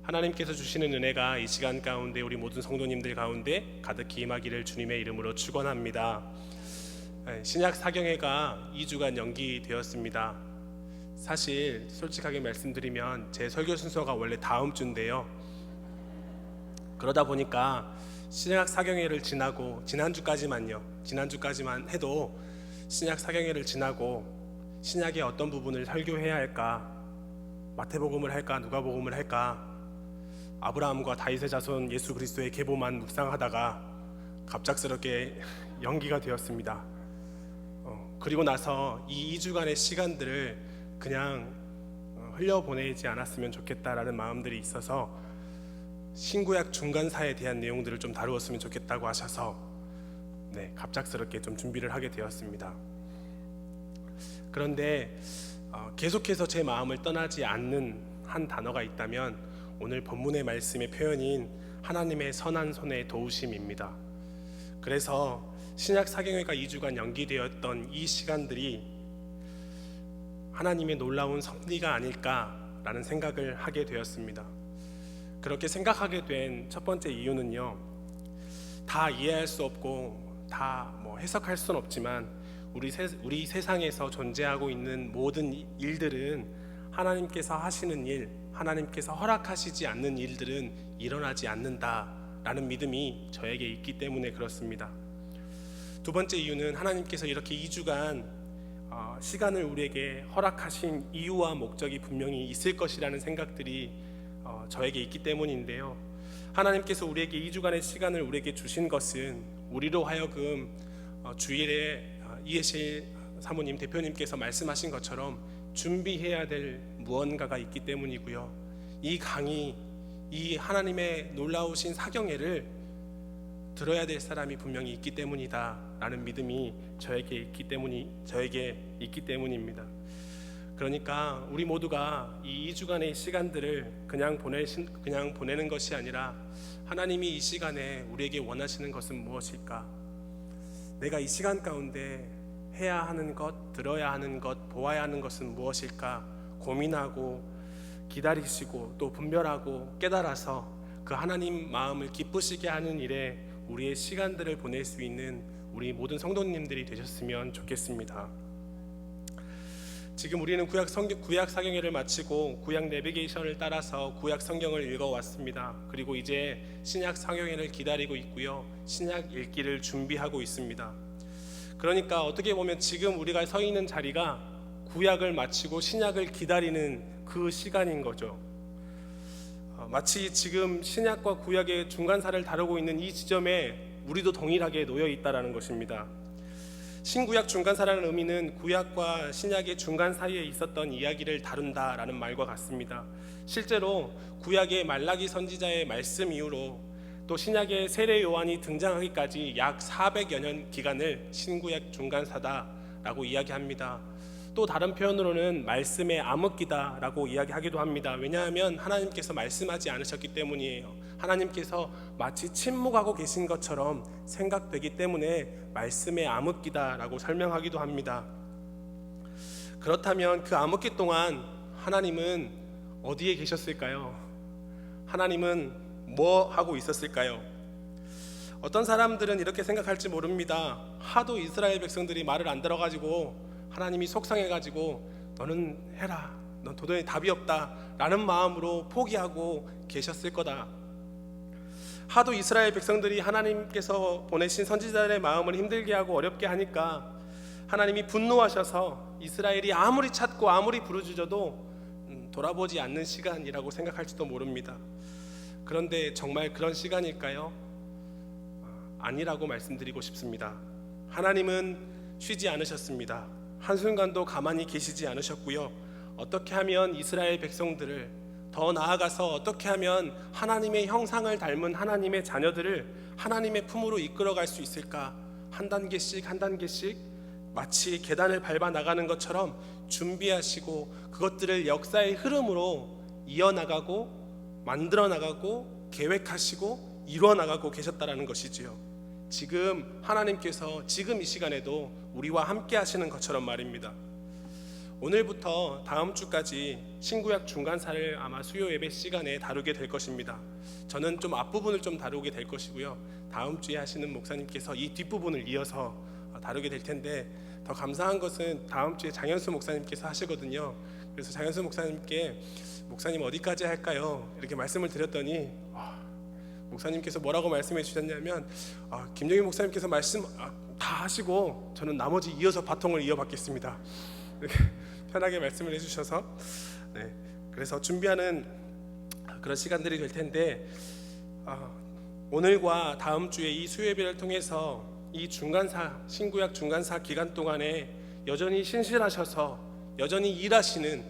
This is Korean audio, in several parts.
하나님께서 주시는 은혜가 이 시간 가운데 우리 모든 성도님들 가운데 가득히 임하기를 주님의 이름으로 축원합니다. 신약 사경회가 2주간 연기되었습니다. 사실 솔직하게 말씀드리면 제 설교 순서가 원래 다음 주인데요. 그러다 보니까 신약 사경회를 지나고 지난주까지만 해도 신약 사경회를 지나고 신약의 어떤 부분을 설교해야 할까, 마태복음을 할까, 누가복음을 할까, 아브라함과 다윗의 자손 예수 그리스도의 계보만 묵상하다가 갑작스럽게 연기가 되었습니다. 그리고 나서 이 2주간의 시간들을 그냥 흘려보내지 않았으면 좋겠다라는 마음들이 있어서 신구약 중간사에 대한 내용들을 좀 다루었으면 좋겠다고 하셔서 갑작스럽게 좀 준비를 하게 되었습니다. 그런데 계속해서 제 마음을 떠나지 않는 한 단어가 있다면 오늘 본문의 말씀의 표현인 하나님의 선한 손의 도우심입니다. 그래서 신약 사경회가 2주간 연기되었던 이 시간들이 하나님의 놀라운 섭리가 아닐까라는 생각을 하게 되었습니다. 그렇게 생각하게 된 첫 번째 이유는요, 다 이해할 수 없고 다 해석할 수는 없지만 우리 세상에서 존재하고 있는 모든 일들은 하나님께서 하시는 일, 하나님께서 허락하시지 않는 일들은 일어나지 않는다라는 믿음이 저에게 있기 때문에 그렇습니다. 두 번째 이유는 하나님께서 이렇게 2주간 시간을 우리에게 허락하신 이유와 목적이 분명히 있을 것이라는 생각들이 저에게 있기 때문인데요. 하나님께서 우리에게 2주간의 시간을 우리에게 주신 것은 우리로 하여금 주일에 이해실 사모님 대표님께서 말씀하신 것처럼 준비해야 될 무언가가 있기 때문이고요. 이 강의, 이 하나님의 놀라우신 사경회를 들어야 될 사람이 분명히 있기 때문이다 라는 믿음이 저에게 있기 때문입니다. 그러니까 우리 모두가 이 2주간의 시간들을 그냥 보내는 것이 아니라 하나님이 이 시간에 우리에게 원하시는 것은 무엇일까? 내가 이 시간 가운데 해야 하는 것, 들어야 하는 것, 보아야 하는 것은 무엇일까? 고민하고 기다리시고 또 분별하고 깨달아서 그 하나님 마음을 기쁘시게 하는 일에 우리의 시간들을 보낼 수 있는 우리 모든 성도님들이 되셨으면 좋겠습니다. 지금 우리는 구약 사경회를 마치고 구약 내비게이션을 따라서 구약 성경을 읽어왔습니다. 그리고 이제 신약 사경회를 기다리고 있고요, 신약 읽기를 준비하고 있습니다. 그러니까 어떻게 보면 지금 우리가 서 있는 자리가 구약을 마치고 신약을 기다리는 그 시간인 거죠. 마치 지금 신약과 구약의 중간사를 다루고 있는 이 지점에 우리도 동일하게 놓여 있다라는 것입니다. 신구약 중간사라는 의미는 구약과 신약의 중간 사이에 있었던 이야기를 다룬다라는 말과 같습니다. 실제로 구약의 말라기 선지자의 말씀 이후로 또 신약의 세례 요한이 등장하기까지 약 400여 년 기간을 신구약 중간사다라고 이야기합니다. 또 다른 표현으로는 말씀의 암흑기다라고 이야기하기도 합니다. 왜냐하면 하나님께서 말씀하지 않으셨기 때문이에요. 하나님께서 마치 침묵하고 계신 것처럼 생각되기 때문에 말씀의 암흑기다라고 설명하기도 합니다. 그렇다면 그 암흑기 동안 하나님은 어디에 계셨을까요? 하나님은 뭐 하고 있었을까요? 어떤 사람들은 이렇게 생각할지 모릅니다. 하도 이스라엘 백성들이 말을 안 들어가지고 하나님이 속상해가지고 너는 해라, 넌 도저히 답이 없다 라는 마음으로 포기하고 계셨을 거다. 하도 이스라엘 백성들이 하나님께서 보내신 선지자들의 마음을 힘들게 하고 어렵게 하니까 하나님이 분노하셔서 이스라엘이 아무리 찾고 아무리 부르짖어도 돌아보지 않는 시간이라고 생각할지도 모릅니다. 그런데 정말 그런 시간일까요? 아니라고 말씀드리고 싶습니다. 하나님은 쉬지 않으셨습니다. 한순간도 가만히 계시지 않으셨고요. 어떻게 하면 이스라엘 백성들을, 더 나아가서 어떻게 하면 하나님의 형상을 닮은 하나님의 자녀들을 하나님의 품으로 이끌어갈 수 있을까? 한 단계씩 마치 계단을 밟아 나가는 것처럼 준비하시고 그것들을 역사의 흐름으로 이어나가고 만들어 나가고 계획하시고 이루어 나가고 계셨다라는 것이지요. 지금 하나님께서 지금 이 시간에도 우리와 함께 하시는 것처럼 말입니다. 오늘부터 다음 주까지 신구약 중간사를 아마 수요 예배 시간에 다루게 될 것입니다. 저는 좀 앞부분을 좀 다루게 될 것이고요. 다음 주에 하시는 목사님께서 이 뒷부분을 이어서 다루게 될 텐데, 더 감사한 것은 다음 주에 장현수 목사님께서 하시거든요. 그래서 장현수 목사님께 목사님 어디까지 할까요? 이렇게 말씀을 드렸더니 목사님께서 뭐라고 말씀해 주셨냐면 김정희 목사님께서 말씀 다 하시고 저는 나머지 이어서 바통을 이어받겠습니다. 이렇게 편하게 말씀을 해주셔서 그래서 준비하는 그런 시간들이 될 텐데, 오늘과 다음 주에 이 수요예배를 통해서 이 중간사 신구약 중간사 기간 동안에 여전히 신실하셔서 여전히 일하시는,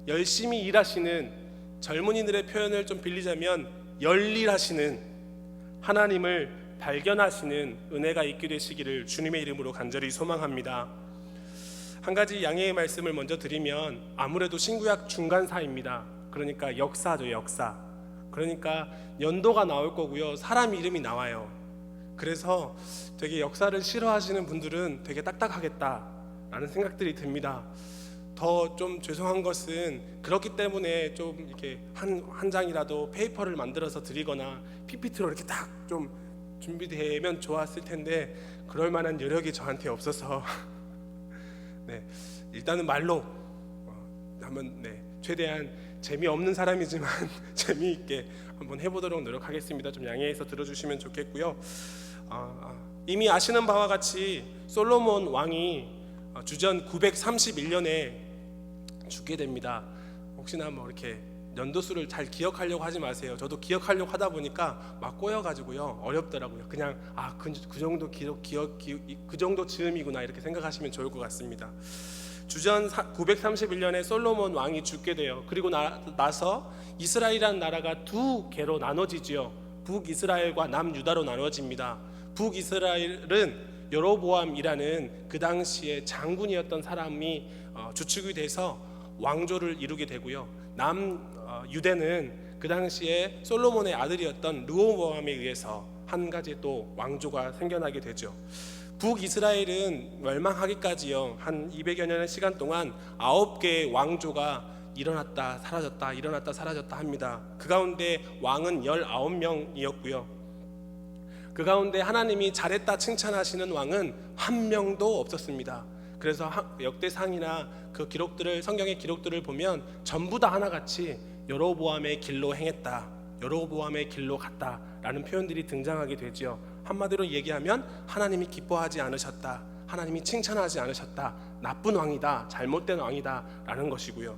열심히 일하시는 젊은이들의 표현을 좀 빌리자면 열일하시는 하나님을 발견하시는 은혜가 있게 되시기를 주님의 이름으로 간절히 소망합니다. 한 가지 양해의 말씀을 먼저 드리면, 아무래도 신구약 중간사입니다. 그러니까 역사죠, 역사. 그러니까 연도가 나올 거고요, 사람 이름이 나와요. 그래서 되게 역사를 싫어하시는 분들은 되게 딱딱하겠다라는 생각들이 듭니다. 더 좀 죄송한 것은 그렇기 때문에 좀 이렇게 한 장이라도 페이퍼를 만들어서 드리거나 PPT로 이렇게 딱 좀 준비되면 좋았을 텐데 그럴 만한 여력이 저한테 없어서 일단은 말로 한번 최대한 재미없는 사람이지만 재미있게 한번 해보도록 노력하겠습니다. 좀 양해해서 들어주시면 좋겠고요. 이미 아시는 바와 같이 솔로몬 왕이 주전 931년에 죽게 됩니다. 혹시나 뭐 이렇게 연도수를 잘 기억하려고 하지 마세요. 저도 기억하려고 하다 보니까 막 꼬여가지고요, 어렵더라고요. 그냥 그 정도 그 정도 즈음이구나 이렇게 생각하시면 좋을 것 같습니다. 주전 931년에 솔로몬 왕이 죽게 돼요. 그리고 나서 이스라엘이라는 나라가 두 개로 나눠지지요. 북이스라엘과 남유다로 나눠집니다. 북이스라엘은 여로보암이라는 그 당시에 장군이었던 사람이 주축이 돼서 왕조를 이루게 되고요. 남유대는 그 당시에 솔로몬의 아들이었던 르호보암에 의해서 한 가지 또 왕조가 생겨나게 되죠. 북이스라엘은 멸망하기까지요, 한 200여 년의 시간 동안 9개의 왕조가 일어났다 사라졌다 일어났다 사라졌다 합니다. 그 가운데 왕은 19명이었고요. 그 가운데 하나님이 잘했다 칭찬하시는 왕은 한 명도 없었습니다. 그래서 역대상이나 그 기록들을, 성경의 기록들을 보면 전부 다 하나같이 여로보암의 길로 행했다, 여로보암의 길로 갔다 라는 표현들이 등장하게 되죠. 한마디로 얘기하면 하나님이 기뻐하지 않으셨다, 하나님이 칭찬하지 않으셨다, 나쁜 왕이다, 잘못된 왕이다 라는 것이고요.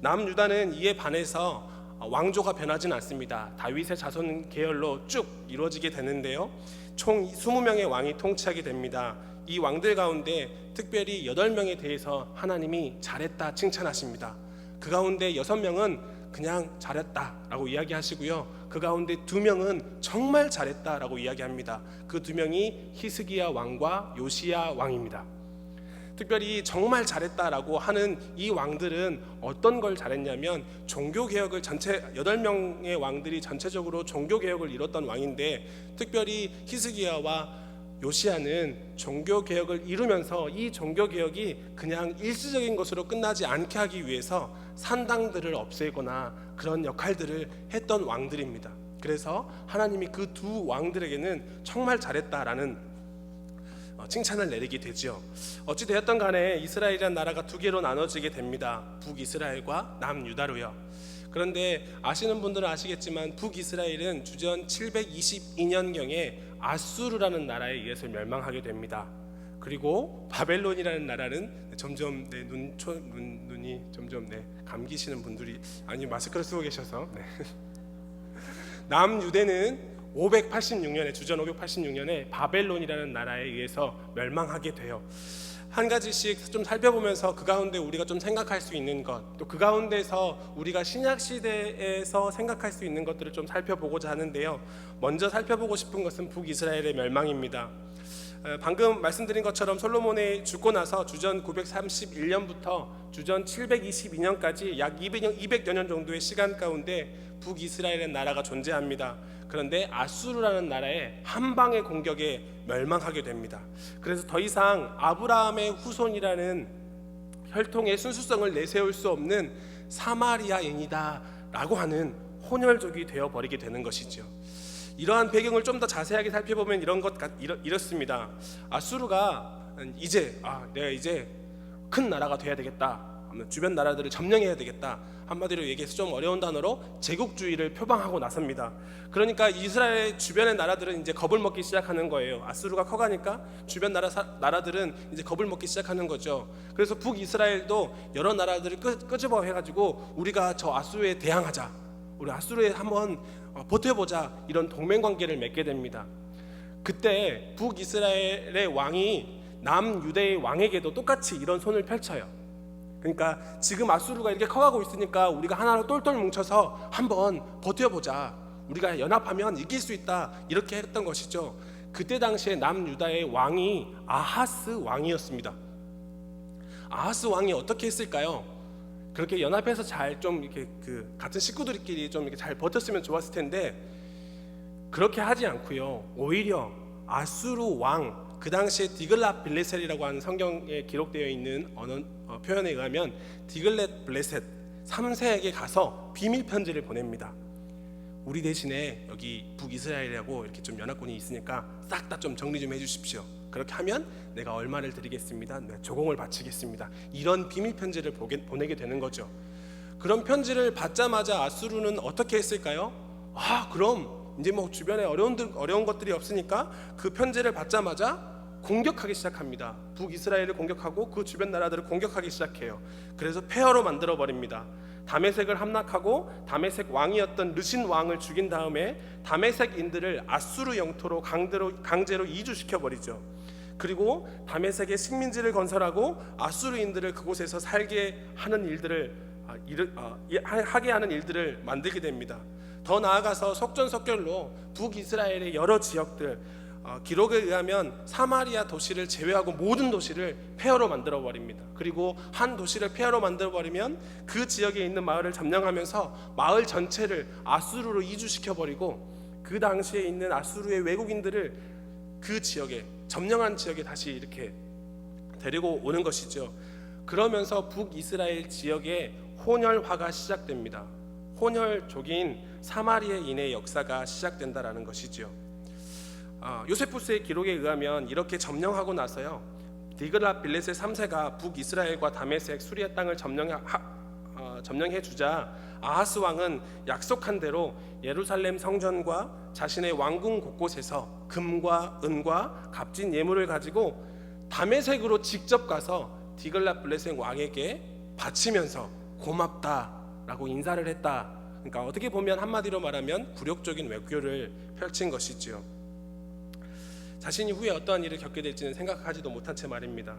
남유다는 이에 반해서 왕조가 변하지는 않습니다. 다윗의 자손 계열로 쭉 이루어지게 되는데요, 총 20명의 왕이 통치하게 됩니다. 이 왕들 가운데 특별히 8명에 대해서 하나님이 잘했다 칭찬하십니다. 그 가운데 6명은 그냥 잘했다라고 이야기하시고요, 그 가운데 2명은 정말 잘했다라고 이야기합니다. 그 2명이 히스기야 왕과 요시야 왕입니다. 특별히 정말 잘했다라고 하는 이 왕들은 어떤 걸 잘했냐면, 종교개혁을 8명의 왕들이 전체적으로 종교개혁을 이뤘던 왕인데, 특별히 히스기야와 요시야는 종교개혁을 이루면서 이 종교개혁이 그냥 일시적인 것으로 끝나지 않게 하기 위해서 산당들을 없애거나 그런 역할들을 했던 왕들입니다. 그래서 하나님이 그 두 왕들에게는 정말 잘했다라는 칭찬을 내리게 되죠. 어찌 되었던 간에 이스라엘이라는 나라가 두 개로 나눠지게 됩니다. 북이스라엘과 남유다로요. 그런데 아시는 분들은 아시겠지만 북이스라엘은 주전 722년경에 아수르라는 나라에 의해서 멸망하게 됩니다. 그리고 바벨론이라는 나라는 점점 눈이 점점 감기시는 분들이 마스크를 쓰고 계셔서 남유대는 586년에 주전 586년에 바벨론이라는 나라에 의해서 멸망하게 돼요. 한 가지씩 좀 살펴보면서 그 가운데 우리가 좀 생각할 수 있는 것, 또 그 가운데서 우리가 신약 시대에서 생각할 수 있는 것들을 좀 살펴보고자 하는데요, 먼저 살펴보고 싶은 것은 북이스라엘의 멸망입니다. 방금 말씀드린 것처럼 솔로몬이 죽고 나서 주전 931년부터 주전 722년까지 약 200여 년 정도의 시간 가운데 북이스라엘의 나라가 존재합니다. 그런데 아수르라는 나라의 한 방의 공격에 멸망하게 됩니다. 그래서 더 이상 아브라함의 후손이라는 혈통의 순수성을 내세울 수 없는 사마리아인이다라고 하는 혼혈족이 되어버리게 되는 것이죠. 이러한 배경을 좀 더 자세하게 살펴보면 이렇습니다. 아수르가 이제 내가 이제 큰 나라가 돼야 되겠다, 주변 나라들을 점령해야 되겠다, 한마디로 얘기해서 좀 어려운 단어로 제국주의를 표방하고 나섭니다. 그러니까 이스라엘 주변의 나라들은 이제 겁을 먹기 시작하는 거예요. 아수르가 커가니까 주변 나라들은 이제 겁을 먹기 시작하는 거죠. 그래서 북이스라엘도 여러 나라들을 끄집어 해가지고 우리가 저 아수르에 대항하자, 우리 아수르에 한번 버텨보자, 이런 동맹관계를 맺게 됩니다. 그때 북이스라엘의 왕이 남유대의 왕에게도 똑같이 이런 손을 펼쳐요. 그러니까 지금 아수르가 이렇게 커가고 있으니까 우리가 하나로 똘똘 뭉쳐서 한번 버텨보자, 우리가 연합하면 이길 수 있다, 이렇게 했던 것이죠. 그때 당시에 남유다의 왕이 아하스 왕이었습니다. 아하스 왕이 어떻게 했을까요? 그렇게 연합해서 잘 좀 이렇게 같은 식구들끼리 좀 이렇게 잘 버텼으면 좋았을 텐데, 그렇게 하지 않고요, 오히려 아수르 왕, 그 당시에 디글랏 빌레셋이라고 하는 성경에 기록되어 있는 표현에 의하면 디글렛 블레셋 3세에게 가서 비밀 편지를 보냅니다. 우리 대신에 여기 북이스라엘이라고 이렇게 좀 연합군이 있으니까 싹 다 좀 정리 좀 해주십시오. 그렇게 하면 내가 얼마를 드리겠습니다, 내가 조공을 바치겠습니다, 이런 비밀 편지를 보내게 되는 거죠. 그런 편지를 받자마자 아수르는 어떻게 했을까요? 그럼 이제 뭐 주변에 어려운 것들이 없으니까 그 편지를 받자마자 공격하기 시작합니다. 북이스라엘을 공격하고 그 주변 나라들을 공격하기 시작해요. 그래서 폐허로 만들어 버립니다. 다메섹을 함락하고 다메섹 왕이었던 르신 왕을 죽인 다음에 다메섹인들을 아수르 영토로 강제로 이주시켜 버리죠. 그리고 다메섹에 식민지를 건설하고 아수르인들을 그곳에서 살게 하는 일들을 만들게 됩니다. 더 나아가서 속전속결로 북이스라엘의 여러 지역들, 기록에 의하면 사마리아 도시를 제외하고 모든 도시를 폐허로 만들어 버립니다. 그리고 한 도시를 폐허로 만들어 버리면 그 지역에 있는 마을을 점령하면서 마을 전체를 아수르로 이주시켜 버리고, 그 당시에 있는 아수르의 외국인들을 그 지역에, 점령한 지역에 다시 이렇게 데리고 오는 것이죠. 그러면서 북이스라엘 지역에 혼혈화가 시작됩니다. 혼혈족인 사마리아인의 역사가 시작된다라는 것이죠. 요세푸스의 기록에 의하면 이렇게 점령하고 나서요, 디글랏 빌레셋 3세가 북이스라엘과 다메섹 수리아 땅을 점령해 주자 아하스 왕은 약속한 대로 예루살렘 성전과 자신의 왕궁 곳곳에서 금과 은과 값진 예물을 가지고 다메섹으로 직접 가서 디글랏 빌레셋 왕에게 바치면서 고맙다라고 인사를 했다. 그러니까 어떻게 보면 한마디로 말하면 굴욕적인 외교를 펼친 것이지요. 자신이 후에 어떠한 일을 겪게 될지는 생각하지도 못한 채 말입니다.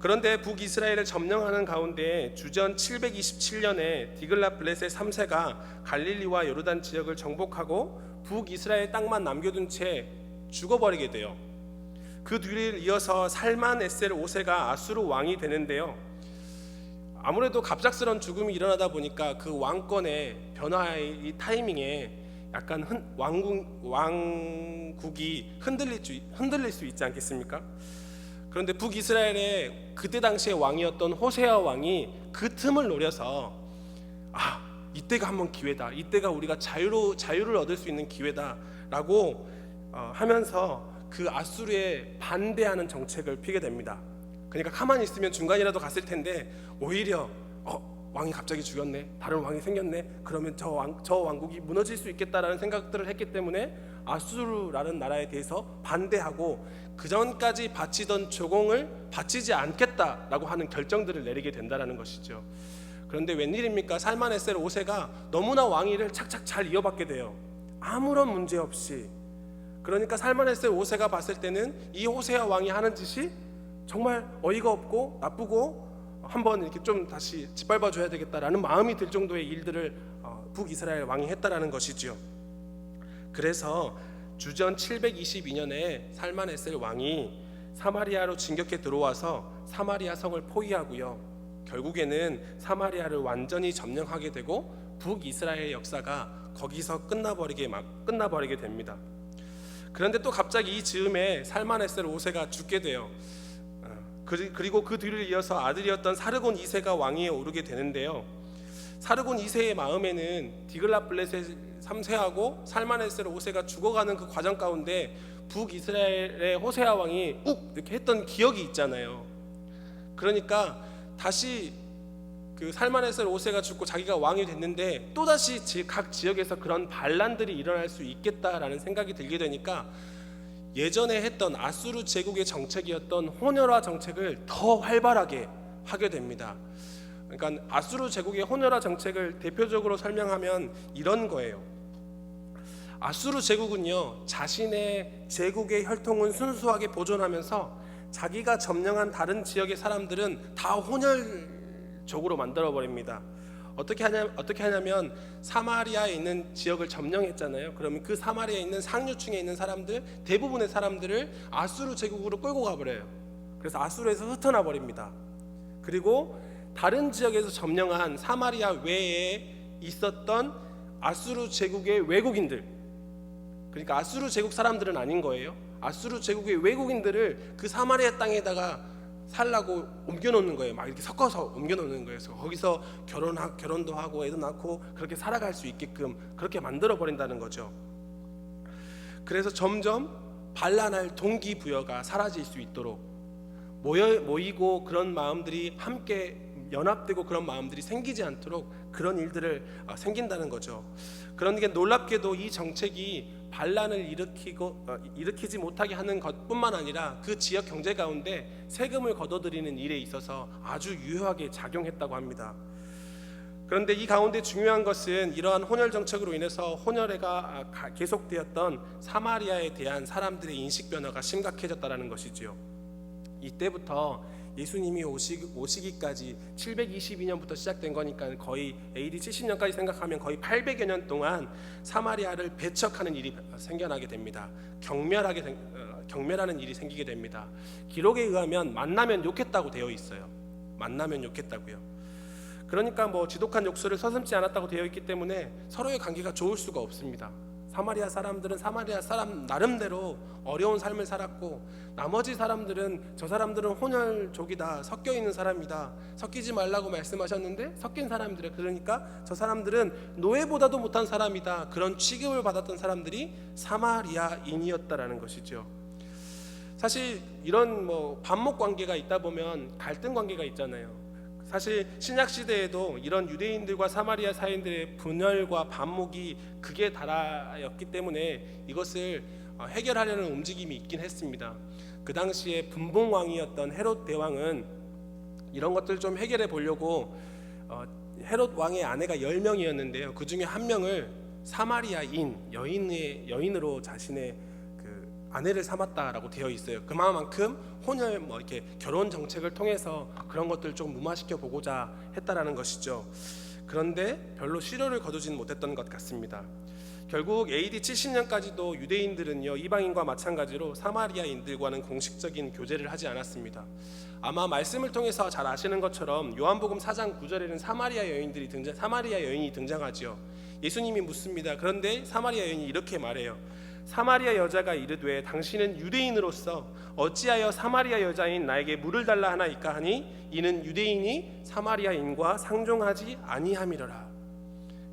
그런데 북이스라엘을 점령하는 가운데 주전 727년에 디글랏 블레셋 3세가 갈릴리와 요르단 지역을 정복하고 북이스라엘 땅만 남겨둔 채 죽어버리게 돼요. 그 뒤를 이어서 살만 에셀 5세가 아수르 왕이 되는데요, 아무래도 갑작스러운 죽음이 일어나다 보니까 그 왕권의 변화의 이 타이밍에 약간 왕국이 흔들릴 수 있지 않겠습니까? 그런데 북이스라엘의 그때 당시의 왕이었던 호세아 왕이 그 틈을 노려서 이때가 한번 기회다, 이때가 우리가 자유를 얻을 수 있는 기회다라고 하면서 그 아수르에 반대하는 정책을 피게 됩니다. 그러니까 가만히 있으면 중간이라도 갔을 텐데 오히려 왕이 갑자기 죽였네, 다른 왕이 생겼네, 그러면 저 왕국이 무너질 수 있겠다라는 생각들을 했기 때문에 아수르라는 나라에 대해서 반대하고 그 전까지 바치던 조공을 바치지 않겠다라고 하는 결정들을 내리게 된다라는 것이죠. 그런데 웬일입니까? 살만에셀 5세가 너무나 왕위를 착착 잘 이어받게 돼요. 아무런 문제 없이. 그러니까 살만에셀 5세가 봤을 때는 이 호세아 왕이 하는 짓이 정말 어이가 없고 나쁘고 한번 이렇게 좀 다시 짓밟아 줘야 되겠다라는 마음이 들 정도의 일들을 북이스라엘 왕이 했다라는 것이지요. 그래서 주전 722년에 살만에셀 왕이 사마리아로 진격해 들어와서 사마리아 성을 포위하고요, 결국에는 사마리아를 완전히 점령하게 되고 북이스라엘 역사가 거기서 끝나버리게 됩니다. 그런데 또 갑자기 이 즈음에 살만에셀 5세가 죽게 돼요. 그리고 그 뒤를 이어서 아들이었던 사르곤 2세가 왕위에 오르게 되는데요. 사르곤 2세의 마음에는 디글랏블레셋 3세하고 살마네세 5세가 죽어가는 그 과정 가운데 북이스라엘의 호세아 왕이 이렇게 했던 기억이 있잖아요. 그러니까 다시 그 살마네세 5세가 죽고 자기가 왕이 됐는데 또다시 각 지역에서 그런 반란들이 일어날 수 있겠다라는 생각이 들게 되니까 예전에 했던 아수르 제국의 정책이었던 혼혈화 정책을 더 활발하게 하게 됩니다. 그러니까 아수르 제국의 혼혈화 정책을 대표적으로 설명하면 이런 거예요. 아수르 제국은요, 자신의 제국의 혈통은 순수하게 보존하면서 자기가 점령한 다른 지역의 사람들은 다 혼혈족으로 만들어 버립니다. 어떻게 하냐면 사마리아에 있는 지역을 점령했잖아요. 그러면 그 사마리아에 있는 상류층에 있는 사람들, 대부분의 사람들을 아수르 제국으로 끌고 가버려요. 그래서 아수르에서 흩어나 버립니다. 그리고 다른 지역에서 점령한 사마리아 외에 있었던 아수르 제국의 외국인들, 그러니까 아수르 제국 사람들은 아닌 거예요. 아수르 제국의 외국인들을 그 사마리아 땅에다가 살라고 옮겨놓는 거예요. 막 이렇게 섞어서 옮겨놓는 거예요. 그래서 거기서 결혼도 하고 애도 낳고 그렇게 살아갈 수 있게끔 그렇게 만들어 버린다는 거죠. 그래서 점점 반란할 동기부여가 사라질 수 있도록 모이고 그런 마음들이 함께 연합되고 그런 마음들이 생기지 않도록 그런 일들을 생긴다는 거죠. 그런데 놀랍게도 이 정책이 반란을 일으키지 못하게 하는 것뿐만 아니라 그 지역 경제 가운데 세금을 걷어들이는 일에 있어서 아주 유효하게 작용했다고 합니다. 그런데 이 가운데 중요한 것은 이러한 혼혈 정책으로 인해서 혼혈애가 계속되었던 사마리아에 대한 사람들의 인식 변화가 심각해졌다는 것이지요. 이때부터 예수님이 오시기까지 722년부터 시작된 거니까 거의 AD 70년까지 생각하면 거의 800여 년 동안 사마리아를 배척하는 일이 생겨나게 됩니다. 경멸하는 일이 생기게 됩니다. 기록에 의하면 만나면 욕했다고 되어 있어요. 만나면 욕했다고요. 그러니까 지독한 욕설을 서슴지 않았다고 되어 있기 때문에 서로의 관계가 좋을 수가 없습니다. 사마리아 사람들은 사마리아 사람 나름대로 어려운 삶을 살았고, 나머지 사람들은 저 사람들은 혼혈족이다, 섞여 있는 사람이다, 섞이지 말라고 말씀하셨는데 섞인 사람들이에요. 그러니까 저 사람들은 노예보다도 못한 사람이다, 그런 취급을 받았던 사람들이 사마리아인이었다라는 것이죠. 사실 이런 반목 관계가 있다 보면 갈등 관계가 있잖아요. 사실 신약 시대에도 이런 유대인들과 사마리아 사이인들의 분열과 반목이 극에 달하였기 때문에 이것을 해결하려는 움직임이 있긴 했습니다. 그 당시에 분봉 왕이었던 헤롯 대왕은 이런 것들 좀 해결해 보려고 헤롯 왕의 아내가 10명이었는데요. 그 중에 한 명을 사마리아인 여인으로 자신의 아내를 삼았다라고 되어 있어요. 그만큼 혼혈 이렇게 결혼 정책을 통해서 그런 것들을 좀 무마시켜 보고자 했다라는 것이죠. 그런데 별로 실효를 거두지는 못했던 것 같습니다. 결국 AD 70년까지도 유대인들은요, 이방인과 마찬가지로 사마리아인들과는 공식적인 교제를 하지 않았습니다. 아마 말씀을 통해서 잘 아시는 것처럼 요한복음 4장 9절에는 사마리아 여인이 등장하지요. 예수님이 묻습니다. 그런데 사마리아 여인이 이렇게 말해요. 사마리아 여자가 이르되 당신은 유대인으로서 어찌하여 사마리아 여자인 나에게 물을 달라 하나이까 하니 이는 유대인이 사마리아인과 상종하지 아니함이러라.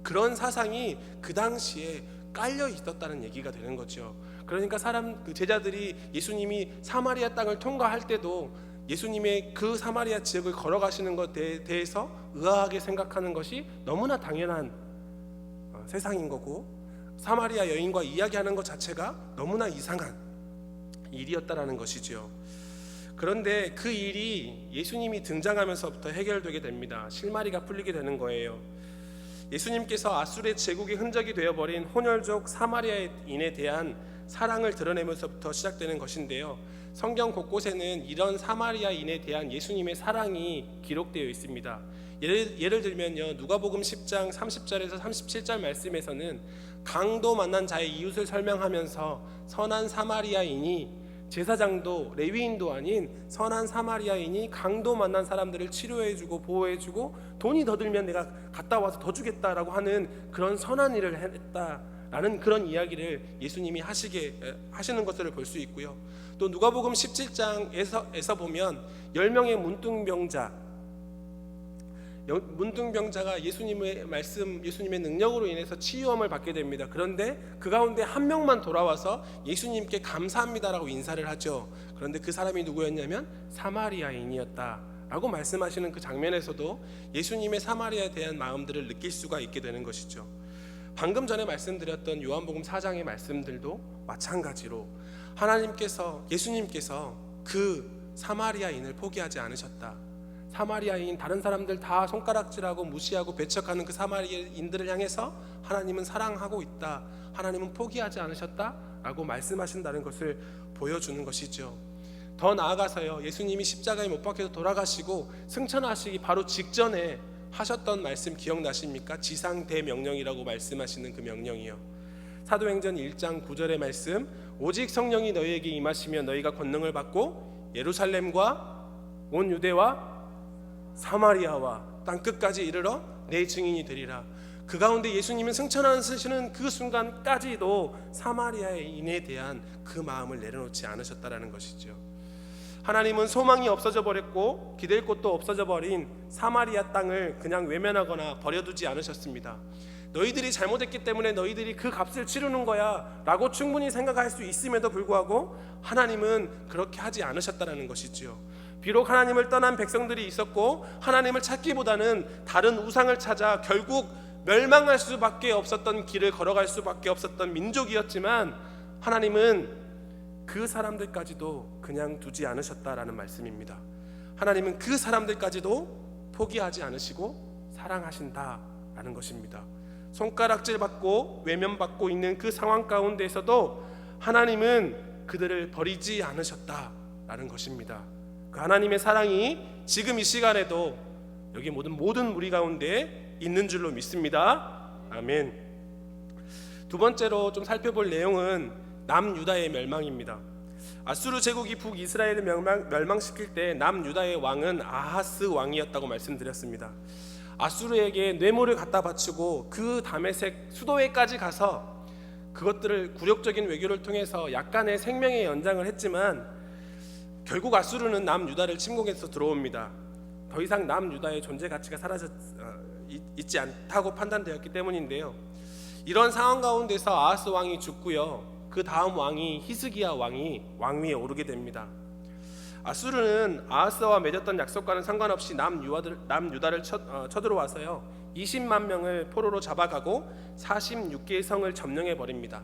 그런 사상이 그 당시에 깔려 있었다는 얘기가 되는 거죠. 그러니까 제자들이 예수님이 사마리아 땅을 통과할 때도 예수님의 그 사마리아 지역을 걸어가시는 것에 대해서 의아하게 생각하는 것이 너무나 당연한 세상인 거고, 사마리아 여인과 이야기하는 것 자체가 너무나 이상한 일이었다라는 것이지요. 그런데 그 일이 예수님이 등장하면서부터 해결되게 됩니다. 실마리가 풀리게 되는 거예요. 예수님께서 아수르의 제국의 흔적이 되어버린 혼혈족 사마리아인에 대한 사랑을 드러내면서부터 시작되는 것인데요. 성경 곳곳에는 이런 사마리아인에 대한 예수님의 사랑이 기록되어 있습니다. 예를 들면요, 누가복음 10장 30절에서 37절 말씀에서는 강도 만난 자의 이웃을 설명하면서 선한 사마리아인이, 제사장도 레위인도 아닌 선한 사마리아인이 강도 만난 사람들을 치료해주고 보호해주고 돈이 더 들면 내가 갔다 와서 더 주겠다라고 하는 그런 선한 일을 했다 라는 그런 이야기를 예수님이 하시는 것을 볼 수 있고요. 또 누가복음 17장에서 보면 10명의 문둥병자가 예수님의 말씀, 예수님의 능력으로 인해서 치유함을 받게 됩니다. 그런데 그 가운데 한 명만 돌아와서 예수님께 감사합니다라고 인사를 하죠. 그런데 그 사람이 누구였냐면 사마리아인이었다라고 말씀하시는 그 장면에서도 예수님의 사마리아에 대한 마음들을 느낄 수가 있게 되는 것이죠. 방금 전에 말씀드렸던 요한복음 4장의 말씀들도 마찬가지로 예수님께서 그 사마리아인을 포기하지 않으셨다. 사마리아인, 다른 사람들 다 손가락질하고 무시하고 배척하는 그 사마리아인들을 향해서 하나님은 사랑하고 있다, 하나님은 포기하지 않으셨다라고 말씀하신다는 것을 보여주는 것이죠. 더 나아가서요, 예수님이 십자가에 못 박혀서 돌아가시고 승천하시기 바로 직전에 하셨던 말씀 기억나십니까? 지상대명령이라고 말씀하시는 그 명령이요. 사도행전 1장 9절의 말씀, 오직 성령이 너희에게 임하시면 너희가 권능을 받고 예루살렘과 온 유대와 사마리아와 땅끝까지 이르러 내 증인이 되리라. 그 가운데 예수님은 승천하시는 그 순간까지도 사마리아인에 대한 그 마음을 내려놓지 않으셨다라는 것이죠. 하나님은 소망이 없어져 버렸고 기댈 곳도 없어져 버린 사마리아 땅을 그냥 외면하거나 버려두지 않으셨습니다. 너희들이 잘못했기 때문에 너희들이 그 값을 치르는 거야 라고 충분히 생각할 수 있음에도 불구하고 하나님은 그렇게 하지 않으셨다는 것이지요. 비록 하나님을 떠난 백성들이 있었고 하나님을 찾기보다는 다른 우상을 찾아 결국 멸망할 수밖에 없었던 길을 걸어갈 수밖에 없었던 민족이었지만 하나님은 그 사람들까지도 그냥 두지 않으셨다라는 말씀입니다. 하나님은 그 사람들까지도 포기하지 않으시고 사랑하신다라는 것입니다. 손가락질 받고 외면받고 있는 그 상황 가운데에서도 하나님은 그들을 버리지 않으셨다라는 것입니다. 그 하나님의 사랑이 지금 이 시간에도 여기 모든 무리 가운데 있는 줄로 믿습니다. 아멘. 두 번째로 좀 살펴볼 내용은 남유다의 멸망입니다. 아수르 제국이 북이스라엘을 멸망시킬 때 남유다의 왕은 아하스 왕이었다고 말씀드렸습니다. 아수르에게 뇌물을 갖다 바치고 그 다메섹 수도에까지 가서 그것들을 굴욕적인 외교를 통해서 약간의 생명의 연장을 했지만 결국 아수르는 남유다를 침공해서 들어옵니다. 더 이상 남유다의 존재 가치가 있지 않다고 판단되었기 때문인데요. 이런 상황 가운데서 아하스 왕이 죽고요. 그 다음 왕이 히스기야 왕이 왕위에 오르게 됩니다. 아수르는 아하스와 맺었던 약속과는 상관없이 남유다를 쳐들어와서요 20만 명을 포로로 잡아가고 46개의 성을 점령해 버립니다.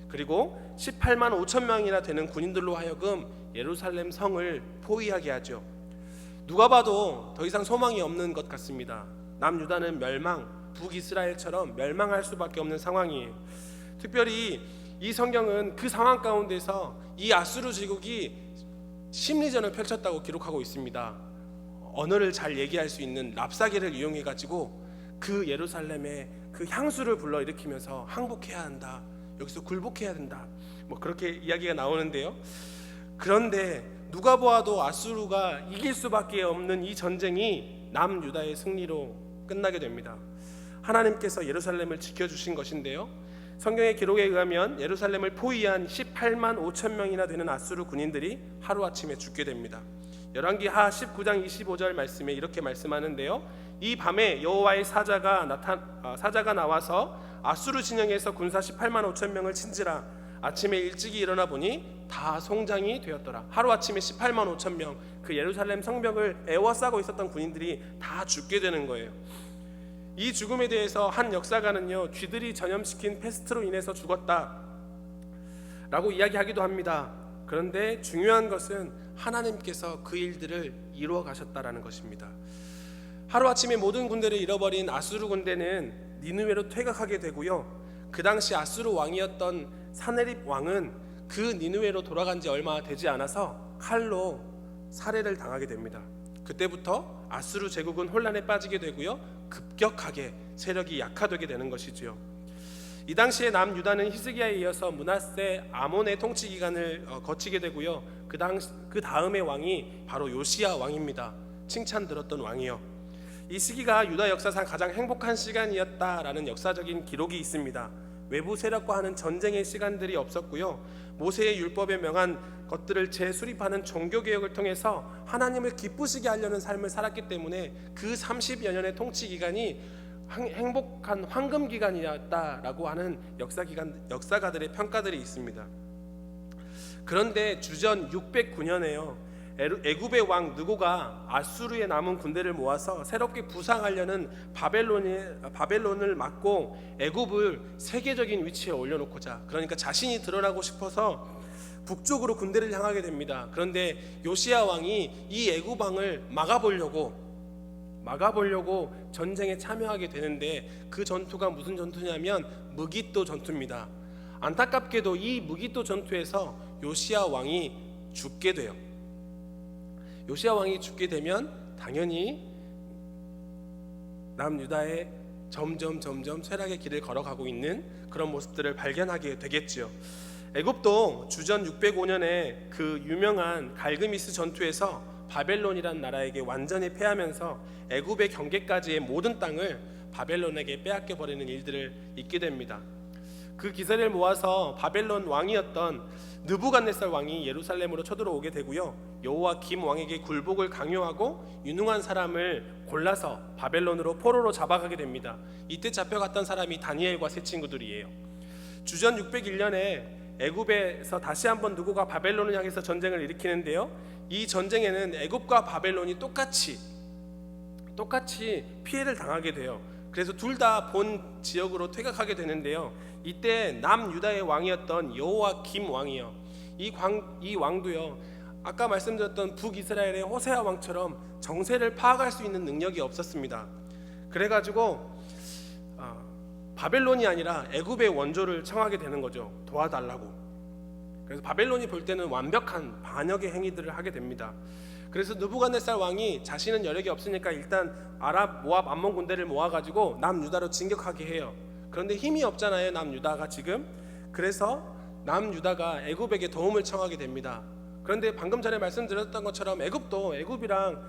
그리고 18만 5천 명이나 되는 군인들로 하여금 예루살렘 성을 포위하게 하죠. 누가 봐도 더 이상 소망이 없는 것 같습니다. 남유다는 북이스라엘처럼 멸망할 수밖에 없는 상황이에요. 특별히 이 성경은 그 상황 가운데서 이 아수르 제국이 심리전을 펼쳤다고 기록하고 있습니다. 언어를 잘 얘기할 수 있는 랍사계를 이용해 가지고 그 예루살렘에 그 향수를 불러일으키면서 항복해야 한다, 여기서 굴복해야 된다, 뭐 그렇게 이야기가 나오는데요. 그런데 누가 보아도 아수르가 이길 수밖에 없는 이 전쟁이 남유다의 승리로 끝나게 됩니다. 하나님께서 예루살렘을 지켜주신 것인데요. 성경의 기록에 의하면 예루살렘을 포위한 18만 5천 명이나 되는 아수르 군인들이 하루아침에 죽게 됩니다. 열왕기하 19장 25절 말씀에 이렇게 말씀하는데요. 이 밤에 여호와의 사자가 나와서 아수르 진영에서 군사 18만 5천 명을 친지라. 아침에 일찍이 일어나 보니 다 송장이 되었더라. 하루아침에 18만 5천 명, 그 예루살렘 성벽을 에워싸고 있었던 군인들이 다 죽게 되는 거예요. 이 죽음에 대해서 한 역사가는요, 쥐들이 전염시킨 패스트로 인해서 죽었다 라고 이야기하기도 합니다. 그런데 중요한 것은 하나님께서 그 일들을 이루어 가셨다라는 것입니다. 하루아침에 모든 군대를 잃어버린 아수르 군대는 니느웨로 퇴각하게 되고요. 그 당시 아수르 왕이었던 사네립 왕은 그 니느웨로 돌아간 지 얼마 되지 않아서 칼로 살해를 당하게 됩니다. 그때부터 아수르 제국은 혼란에 빠지게 되고요, 급격하게 세력이 약화되게 되는 것이지요. 이 당시에 남유다는 히스기야에 이어서 므낫세 아몬의 통치 기간을 거치게 되고요. 그 다음의 왕이 바로 요시야 왕입니다. 칭찬 들었던 왕이요. 이 시기가 유다 역사상 가장 행복한 시간이었다라는 역사적인 기록이 있습니다. 외부 세력과 하는 전쟁의 시간들이 없었고요. 모세의 율법에 명한 것들을 재수립하는 종교개혁을 통해서 하나님을 기쁘시게 하려는 삶을 살았기 때문에 그 30여 년의 통치 기간이 행복한 황금 기간이었다라고 하는 역사가들의 평가들이 있습니다. 그런데 주전 609년에요. 애굽의 왕 느고가 아수르에 남은 군대를 모아서 새롭게 부상하려는 바벨론을 막고 애굽을 세계적인 위치에 올려놓고자, 그러니까 자신이 드러나고 싶어서 북쪽으로 군대를 향하게 됩니다. 그런데 요시야 왕이 이 애굽 왕을 막아보려고 전쟁에 참여하게 되는데, 그 전투가 무슨 전투냐면 무기또 전투입니다. 안타깝게도 이 무기또 전투에서 요시야 왕이 죽게 돼요. 요시야 왕이 죽게 되면 당연히 남유다에 점점 쇠락의 길을 걸어가고 있는 그런 모습들을 발견하게 되겠지요. 애굽도 주전 605년에 그 유명한 갈그미스 전투에서 바벨론이란 나라에게 완전히 패하면서 애굽의 경계까지의 모든 땅을 바벨론에게 빼앗겨 버리는 일들을 있게 됩니다. 그 기세를 모아서 바벨론 왕이었던 느부갓네살 왕이 예루살렘으로 쳐들어오게 되고요. 여호와김 왕에게 굴복을 강요하고 유능한 사람을 골라서 바벨론으로 포로로 잡아가게 됩니다. 이때 잡혀갔던 사람이 다니엘과 세 친구들이에요. 주전 601년에 애굽에서 다시 한번 느고가 바벨론을 향해서 전쟁을 일으키는데요. 이 전쟁에는 애굽과 바벨론이 똑같이 피해를 당하게 돼요. 그래서 둘 다 본 지역으로 퇴각하게 되는데요. 이때 남유다의 왕이었던 여호와김 왕이요, 이 왕도요, 아까 말씀드렸던 북이스라엘의 호세아 왕처럼 정세를 파악할 수 있는 능력이 없었습니다. 그래가지고 바벨론이 아니라 애굽의 원조를 청하게 되는 거죠. 도와달라고. 그래서 바벨론이 볼 때는 완벽한 반역의 행위들을 하게 됩니다. 그래서 느부갓네살 왕이 자신은 여력이 없으니까 일단 아랍, 모압, 암몬 군대를 모아가지고 남유다로 진격하게 해요. 그런데 힘이 없잖아요, 남유다가 지금. 그래서 남유다가 애굽에게 도움을 청하게 됩니다. 그런데 방금 전에 말씀드렸던 것처럼 애굽이랑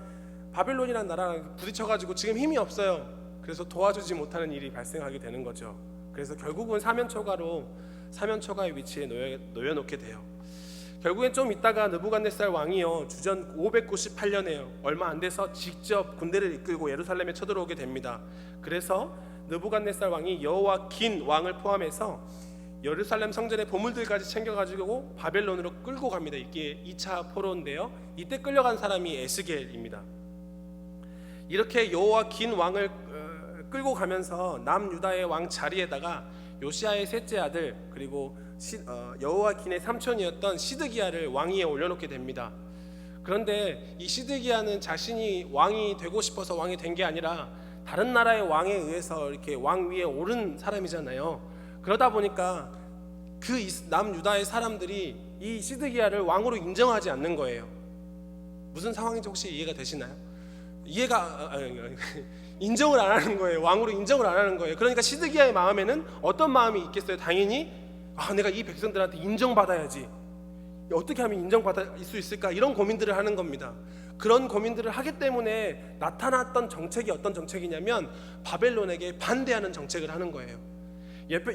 바벨론이라는 나라랑 부딪혀가지고 지금 힘이 없어요. 그래서 도와주지 못하는 일이 발생하게 되는 거죠. 그래서 결국은 사면초가의 위치에 놓여놓게 돼요. 결국엔 좀 있다가 느부갓네살 왕이요, 주전 598년에요, 얼마 안 돼서 직접 군대를 이끌고 예루살렘에 쳐들어오게 됩니다. 그래서 느부갓네살 왕이 여호와긴 왕을 포함해서 예루살렘 성전의 보물들까지 챙겨가지고 바벨론으로 끌고 갑니다. 이게 2차 포로인데요, 이때 끌려간 사람이 에스겔입니다. 이렇게 여호와긴 왕을 끌고 가면서 남유다의 왕 자리에다가 요시야의 셋째 아들, 그리고 여호와긴의 삼촌이었던 시드기야를 왕위에 올려놓게 됩니다. 그런데 이 시드기야는 자신이 왕이 되고 싶어서 왕이 된 게 아니라 다른 나라의 왕에 의해서 이렇게 왕 위에 오른 사람이잖아요. 그러다 보니까 그 남유다의 사람들이 이 시드기야를 왕으로 인정하지 않는 거예요. 무슨 상황인지 혹시 이해가 되시나요? 인정을 안 하는 거예요. 왕으로 인정을 안 하는 거예요. 그러니까 시드기야의 마음에는 어떤 마음이 있겠어요? 당연히 내가 이 백성들한테 인정받아야지, 어떻게 하면 인정받을 수 있을까, 이런 고민들을 하는 겁니다. 그런 고민들을 하기 때문에 나타났던 정책이 어떤 정책이냐면 바벨론에게 반대하는 정책을 하는 거예요.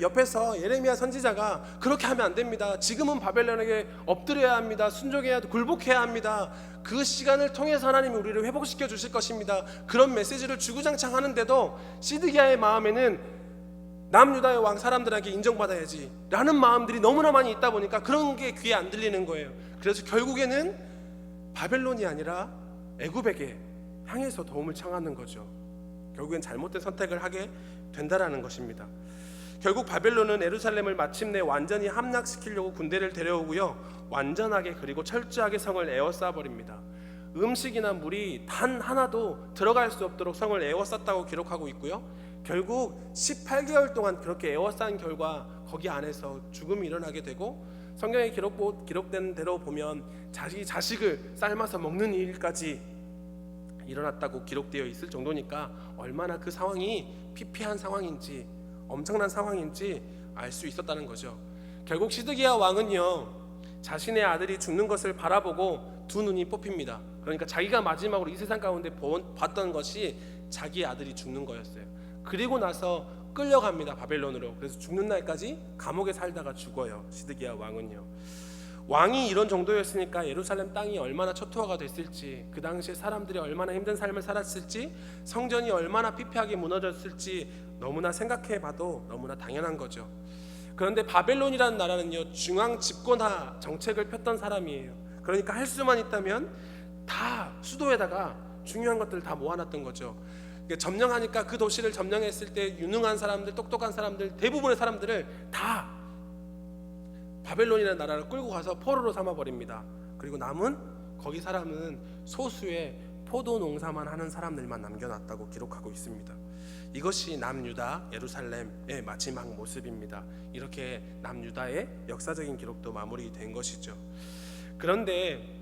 옆에서 예레미야 선지자가 그렇게 하면 안 됩니다, 지금은 바벨론에게 엎드려야 합니다, 순종해야, 굴복해야 합니다, 그 시간을 통해서 하나님이 우리를 회복시켜 주실 것입니다, 그런 메시지를 주구장창 하는데도 시드기야의 마음에는 남유다의 왕 사람들에게 인정받아야지 라는 마음들이 너무나 많이 있다 보니까 그런 게 귀에 안 들리는 거예요. 그래서 결국에는 바벨론이 아니라 애굽에게 향해서 도움을 청하는 거죠. 결국엔 잘못된 선택을 하게 된다라는 것입니다. 결국 바벨론은 예루살렘을 마침내 완전히 함락시키려고 군대를 데려오고요, 완전하게 그리고 철저하게 성을 에워싸 버립니다. 음식이나 물이 단 하나도 들어갈 수 없도록 성을 에워쌌다고 기록하고 있고요, 결국 18개월 동안 그렇게 에워싼 결과 거기 안에서 죽음이 일어나게 되고, 성경에 기록된 대로 보면 자식을 삶아서 먹는 일까지 일어났다고 기록되어 있을 정도니까 얼마나 그 상황이 피폐한 상황인지, 엄청난 상황인지 알 수 있었다는 거죠. 결국 시드기야 왕은요, 자신의 아들이 죽는 것을 바라보고 두 눈이 뽑힙니다. 그러니까 자기가 마지막으로 이 세상 가운데 봤던 것이 자기의 아들이 죽는 거였어요. 그리고 나서 끌려갑니다. 바벨론으로. 그래서 죽는 날까지 감옥에 살다가 죽어요. 시드기야 왕은요. 왕이 이런 정도였으니까 예루살렘 땅이 얼마나 초토화가 됐을지, 그 당시에 사람들이 얼마나 힘든 삶을 살았을지, 성전이 얼마나 피폐하게 무너졌을지 너무나 생각해봐도 너무나 당연한 거죠. 그런데 바벨론이라는 나라는요, 중앙 집권화 정책을 폈던 사람이에요. 그러니까 할 수만 있다면 다 수도에다가 중요한 것들을 다 모아놨던 거죠. 점령하니까 그 도시를 점령했을 때 유능한 사람들, 똑똑한 사람들, 대부분의 사람들을 다 바벨론이라는 나라를 끌고 가서 포로로 삼아버립니다. 그리고 남은 거기 사람은 소수의 포도 농사만 하는 사람들만 남겨놨다고 기록하고 있습니다. 이것이 남유다 예루살렘의 마지막 모습입니다. 이렇게 남유다의 역사적인 기록도 마무리된 것이죠. 그런데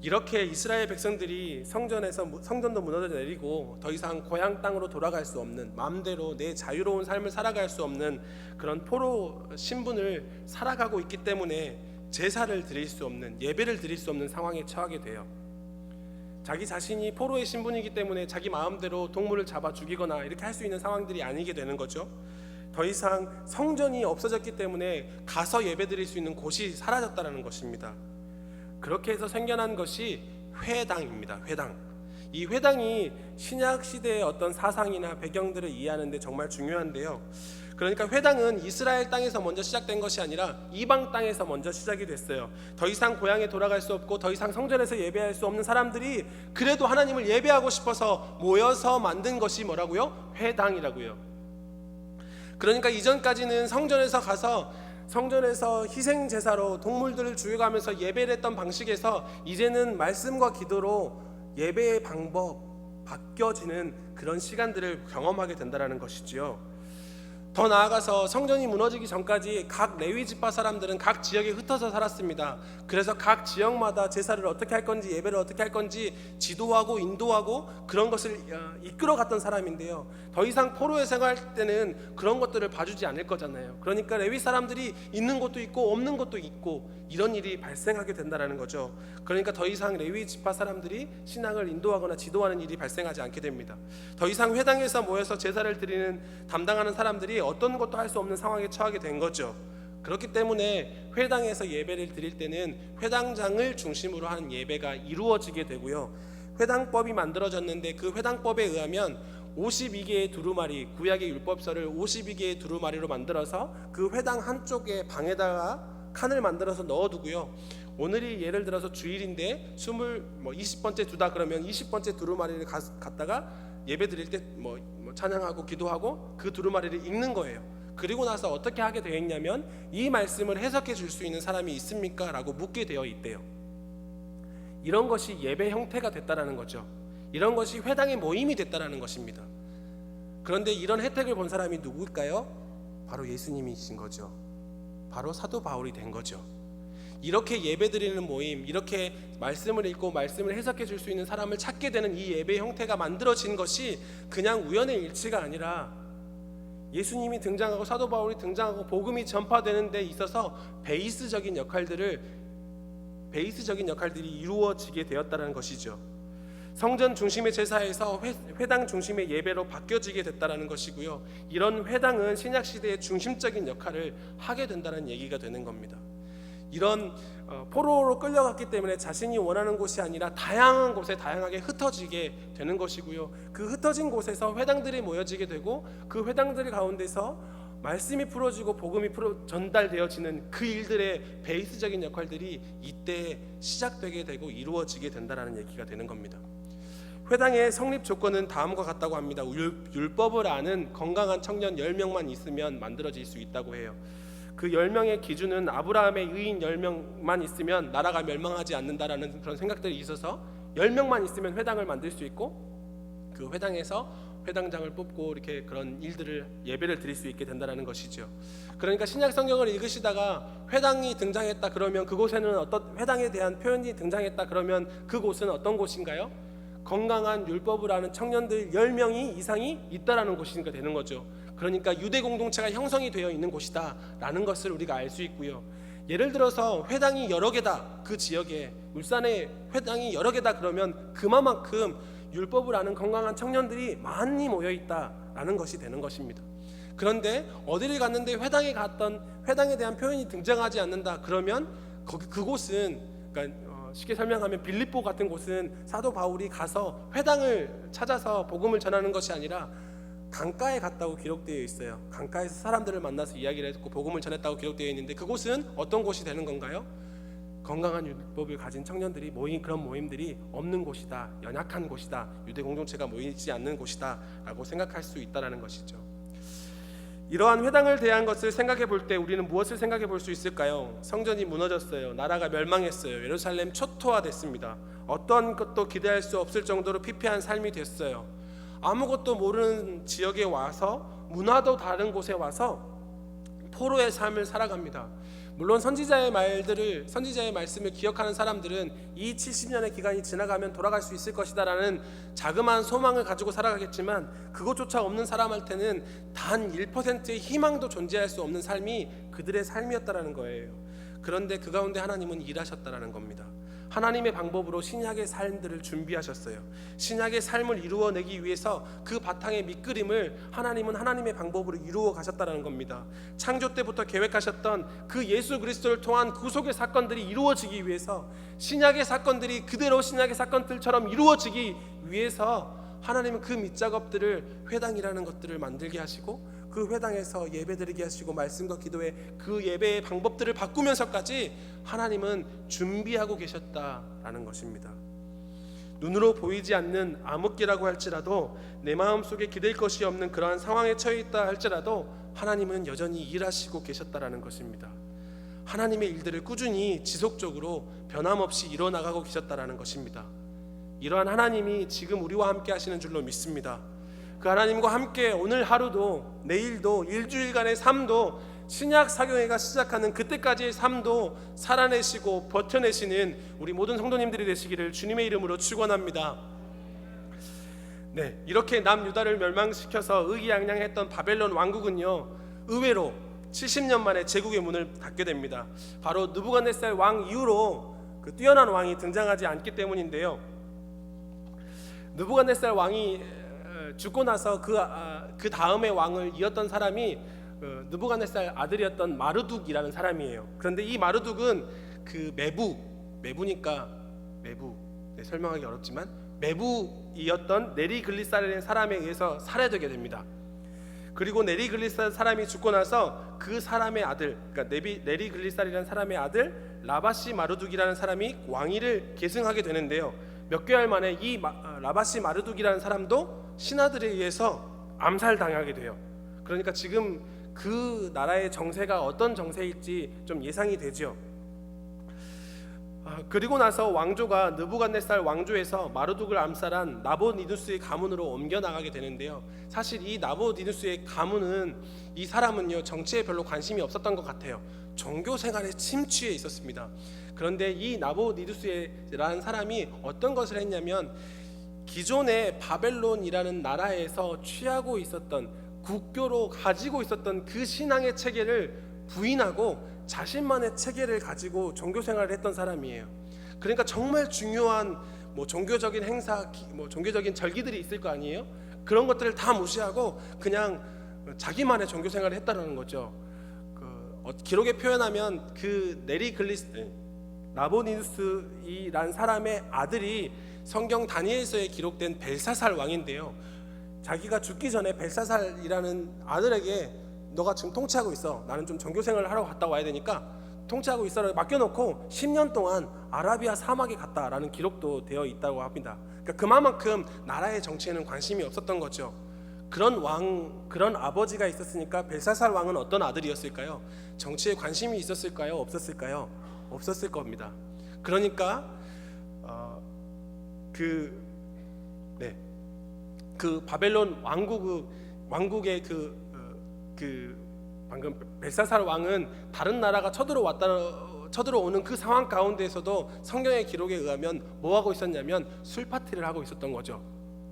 이렇게 이스라엘 백성들이 성전도 무너져 내리고 더 이상 고향 땅으로 돌아갈 수 없는, 마음대로 내 자유로운 삶을 살아갈 수 없는 그런 포로 신분을 살아가고 있기 때문에 제사를 드릴 수 없는, 예배를 드릴 수 없는 상황에 처하게 돼요. 자기 자신이 포로의 신분이기 때문에 자기 마음대로 동물을 잡아 죽이거나 이렇게 할 수 있는 상황들이 아니게 되는 거죠. 더 이상 성전이 없어졌기 때문에 가서 예배 드릴 수 있는 곳이 사라졌다는 것입니다. 그렇게 해서 생겨난 것이 회당입니다. 회당. 이 회당이 신약 시대의 어떤 사상이나 배경들을 이해하는 데 정말 중요한데요. 그러니까 회당은 이스라엘 땅에서 먼저 시작된 것이 아니라 이방 땅에서 먼저 시작이 됐어요. 더 이상 고향에 돌아갈 수 없고 더 이상 성전에서 예배할 수 없는 사람들이 그래도 하나님을 예배하고 싶어서 모여서 만든 것이 뭐라고요? 회당이라고요. 그러니까 이전까지는 성전에서 희생 제사로 동물들을 죽여가면서 예배를 했던 방식에서 이제는 말씀과 기도로 예배의 방법 바뀌어지는 그런 시간들을 경험하게 된다는 것이지요. 더 나아가서 성전이 무너지기 전까지 각 레위 지파 사람들은 각 지역에 흩어져 살았습니다. 그래서 각 지역마다 제사를 어떻게 할 건지, 예배를 어떻게 할 건지 지도하고 인도하고 그런 것을 이끌어갔던 사람인데요. 더 이상 포로의 생활 때는 그런 것들을 봐주지 않을 거잖아요. 그러니까 레위 사람들이 있는 곳도 있고 없는 곳도 있고 이런 일이 발생하게 된다는 거죠. 그러니까 더 이상 레위 지파 사람들이 신앙을 인도하거나 지도하는 일이 발생하지 않게 됩니다. 더 이상 회당에서 모여서 제사를 드리는 담당하는 사람들이 어떤 것도 할 수 없는 상황에 처하게 된 거죠. 그렇기 때문에 회당에서 예배를 드릴 때는 회당장을 중심으로 하는 예배가 이루어지게 되고요. 회당법이 만들어졌는데 그 회당법에 의하면 52개의 두루마리, 구약의 율법서를 52개의 두루마리로 만들어서 그 회당 한쪽에 방에다가 칸을 만들어서 넣어두고요. 오늘이 예를 들어서 주일인데 20번째 두다 그러면 20번째 두루마리를 갖다가 예배 드릴 때 찬양하고 기도하고 그 두루마리를 읽는 거예요. 그리고 나서 어떻게 하게 되어 있냐면 이 말씀을 해석해 줄 수 있는 사람이 있습니까? 라고 묻게 되어 있대요. 이런 것이 예배 형태가 됐다라는 거죠. 이런 것이 회당의 모임이 됐다라는 것입니다. 그런데 이런 혜택을 본 사람이 누구일까요? 바로 예수님이신 거죠. 바로 사도 바울이 된 거죠. 이렇게 예배드리는 모임, 이렇게 말씀을 읽고 말씀을 해석해 줄 수 있는 사람을 찾게 되는 이 예배 형태가 만들어진 것이 그냥 우연의 일치가 아니라 예수님이 등장하고 사도 바울이 등장하고 복음이 전파되는 데 있어서 베이스적인 역할들이 이루어지게 되었다는 것이죠. 성전 중심의 제사에서 회당 중심의 예배로 바뀌어지게 됐다는 것이고요. 이런 회당은 신약 시대의 중심적인 역할을 하게 된다는 얘기가 되는 겁니다. 이런 포로로 끌려갔기 때문에 자신이 원하는 곳이 아니라 다양한 곳에 다양하게 흩어지게 되는 것이고요. 그 흩어진 곳에서 회당들이 모여지게 되고 그 회당들 가운데서 말씀이 풀어지고 복음이 전달되어지는 그 일들의 베이스적인 역할들이 이때 시작되게 되고 이루어지게 된다는 얘기가 되는 겁니다. 회당의 성립 조건은 다음과 같다고 합니다. 율법을 아는 건강한 청년 10명만 있으면 만들어질 수 있다고 해요. 그 10명의 기준은 아브라함의 의인 10명만 있으면 나라가 멸망하지 않는다라는 그런 생각들이 있어서 10명만 있으면 회당을 만들 수 있고 그 회당에서 회당장을 뽑고 이렇게 그런 일들을 예배를 드릴 수 있게 된다는 것이죠. 그러니까 신약 성경을 읽으시다가 회당이 등장했다 그러면 그곳에는 어떤 회당에 대한 표현이 등장했다 그러면 그곳은 어떤 곳인가요? 건강한 율법을 아는 청년들 10명이 이상이 있다라는 곳이니까 되는 거죠. 그러니까 유대 공동체가 형성이 되어 있는 곳이다 라는 것을 우리가 알 수 있고요. 예를 들어서 회당이 여러 개다, 그 지역에 울산에 회당이 여러 개다 그러면 그만큼 율법을 아는 건강한 청년들이 많이 모여 있다라는 것이 되는 것입니다. 그런데 어디를 갔는데 회당에 갔던 회당에 대한 표현이 등장하지 않는다. 그러면 그곳은 그러니까 쉽게 설명하면 빌립보 같은 곳은 사도 바울이 가서 회당을 찾아서 복음을 전하는 것이 아니라 강가에 갔다고 기록되어 있어요. 강가에서 사람들을 만나서 이야기를 했고 복음을 전했다고 기록되어 있는데 그곳은 어떤 곳이 되는 건가요? 건강한 율법을 가진 청년들이 모인 그런 모임들이 없는 곳이다, 연약한 곳이다, 유대 공동체가 모이지 않는 곳이다 라고 생각할 수 있다는 것이죠. 이러한 회당을 대한 것을 생각해 볼 때 우리는 무엇을 생각해 볼 수 있을까요? 성전이 무너졌어요. 나라가 멸망했어요. 예루살렘 초토화됐습니다. 어떤 것도 기대할 수 없을 정도로 피폐한 삶이 됐어요. 아무것도 모르는 지역에 와서, 문화도 다른 곳에 와서 포로의 삶을 살아갑니다. 물론 선지자의 말씀을 기억하는 사람들은 이 70년의 기간이 지나가면 돌아갈 수 있을 것이다라는 자그마한 소망을 가지고 살아가겠지만 그것조차 없는 사람한테는 단 1%의 희망도 존재할 수 없는 삶이 그들의 삶이었다라는 거예요. 그런데 그 가운데 하나님은 일하셨다라는 겁니다. 하나님의 방법으로 신약의 삶들을 준비하셨어요. 신약의 삶을 이루어내기 위해서 그 바탕의 밑그림을 하나님은 하나님의 방법으로 이루어 가셨다는 겁니다. 창조 때부터 계획하셨던 그 예수 그리스도를 통한 구속의 사건들이 이루어지기 위해서, 신약의 사건들이 그대로 신약의 사건들처럼 이루어지기 위해서 하나님은 그 밑작업들을, 회당이라는 것들을 만들게 하시고 그 회당에서 예배드리게 하시고 말씀과 기도의 그 예배의 방법들을 바꾸면서까지 하나님은 준비하고 계셨다라는 것입니다. 눈으로 보이지 않는 암흑기라고 할지라도, 내 마음속에 기댈 것이 없는 그러한 상황에 처해 있다 할지라도 하나님은 여전히 일하시고 계셨다라는 것입니다. 하나님의 일들을 꾸준히 지속적으로 변함없이 이뤄나가고 계셨다라는 것입니다. 이러한 하나님이 지금 우리와 함께 하시는 줄로 믿습니다. 그 하나님과 함께 오늘 하루도, 내일도, 일주일간의 삶도, 신약 사경회가 시작하는 그때까지의 삶도 살아내시고 버텨내시는 우리 모든 성도님들이 되시기를 주님의 이름으로 축원합니다. 네, 이렇게 남유다를 멸망시켜서 의기양양했던 바벨론 왕국은요, 의외로 70년 만에 제국의 문을 닫게 됩니다. 바로 느부갓네살 왕 이후로 그 뛰어난 왕이 등장하지 않기 때문인데요. 느부갓네살 왕이 죽고 나서 그 다음의 왕을 이었던 사람이 느부갓네살 아들이었던 마르둑이라는 사람이에요. 그런데 이 마르둑은 그 메부니까 설명하기 어렵지만 메부이었던 네리글리사라는 사람에 의해서 살해되게 됩니다. 그리고 네리글리살 사람이 죽고 나서 그 사람의 아들, 그러니까 네리글리살이라는 사람의 아들 라바시 마르둑이라는 사람이 왕위를 계승하게 되는데요. 몇 개월 만에 이 라바시 마르둑이라는 사람도 신하들에 의해서 암살당하게 돼요. 그러니까 지금 그 나라의 정세가 어떤 정세일지 좀 예상이 되죠. 그리고 나서 왕조가 느부갓네살 왕조에서 마르둑을 암살한 나보니누스의 가문으로 옮겨나가게 되는데요. 사실 이 나보니누스의 가문은, 이 사람은요, 정치에 별로 관심이 없었던 것 같아요. 종교 생활에 침취해 있었습니다. 그런데 이 나보니누스라는 사람이 어떤 것을 했냐면, 기존의 바벨론이라는 나라에서 취하고 있었던, 국교로 가지고 있었던 그 신앙의 체계를 부인하고 자신만의 체계를 가지고 종교 생활을 했던 사람이에요. 그러니까 정말 중요한 종교적인 행사, 종교적인 절기들이 있을 거 아니에요? 그런 것들을 다 무시하고 그냥 자기만의 종교 생활을 했다는 거죠. 기록에 표현하면 그 나보니누스라는 사람의 아들이 성경 다니엘서에 기록된 벨사살 왕인데요. 자기가 죽기 전에 벨사살이라는 아들에게 너가 지금 통치하고 있어. 나는 좀 종교생활을 하러 갔다 와야 되니까 통치하고 있어라고 맡겨놓고 10년 동안 아라비아 사막에 갔다라는 기록도 되어 있다고 합니다. 그러니까 그만큼 나라의 정치에는 관심이 없었던 거죠. 그런 아버지가 있었으니까 벨사살 왕은 어떤 아들이었을까요? 정치에 관심이 있었을까요? 없었을까요? 없었을 겁니다. 그러니까 그 바벨론 왕국의 방금 벨사살 왕은 다른 나라가 쳐들어오는 그 상황 가운데에서도 성경의 기록에 의하면 뭐 하고 있었냐면 술 파티를 하고 있었던 거죠.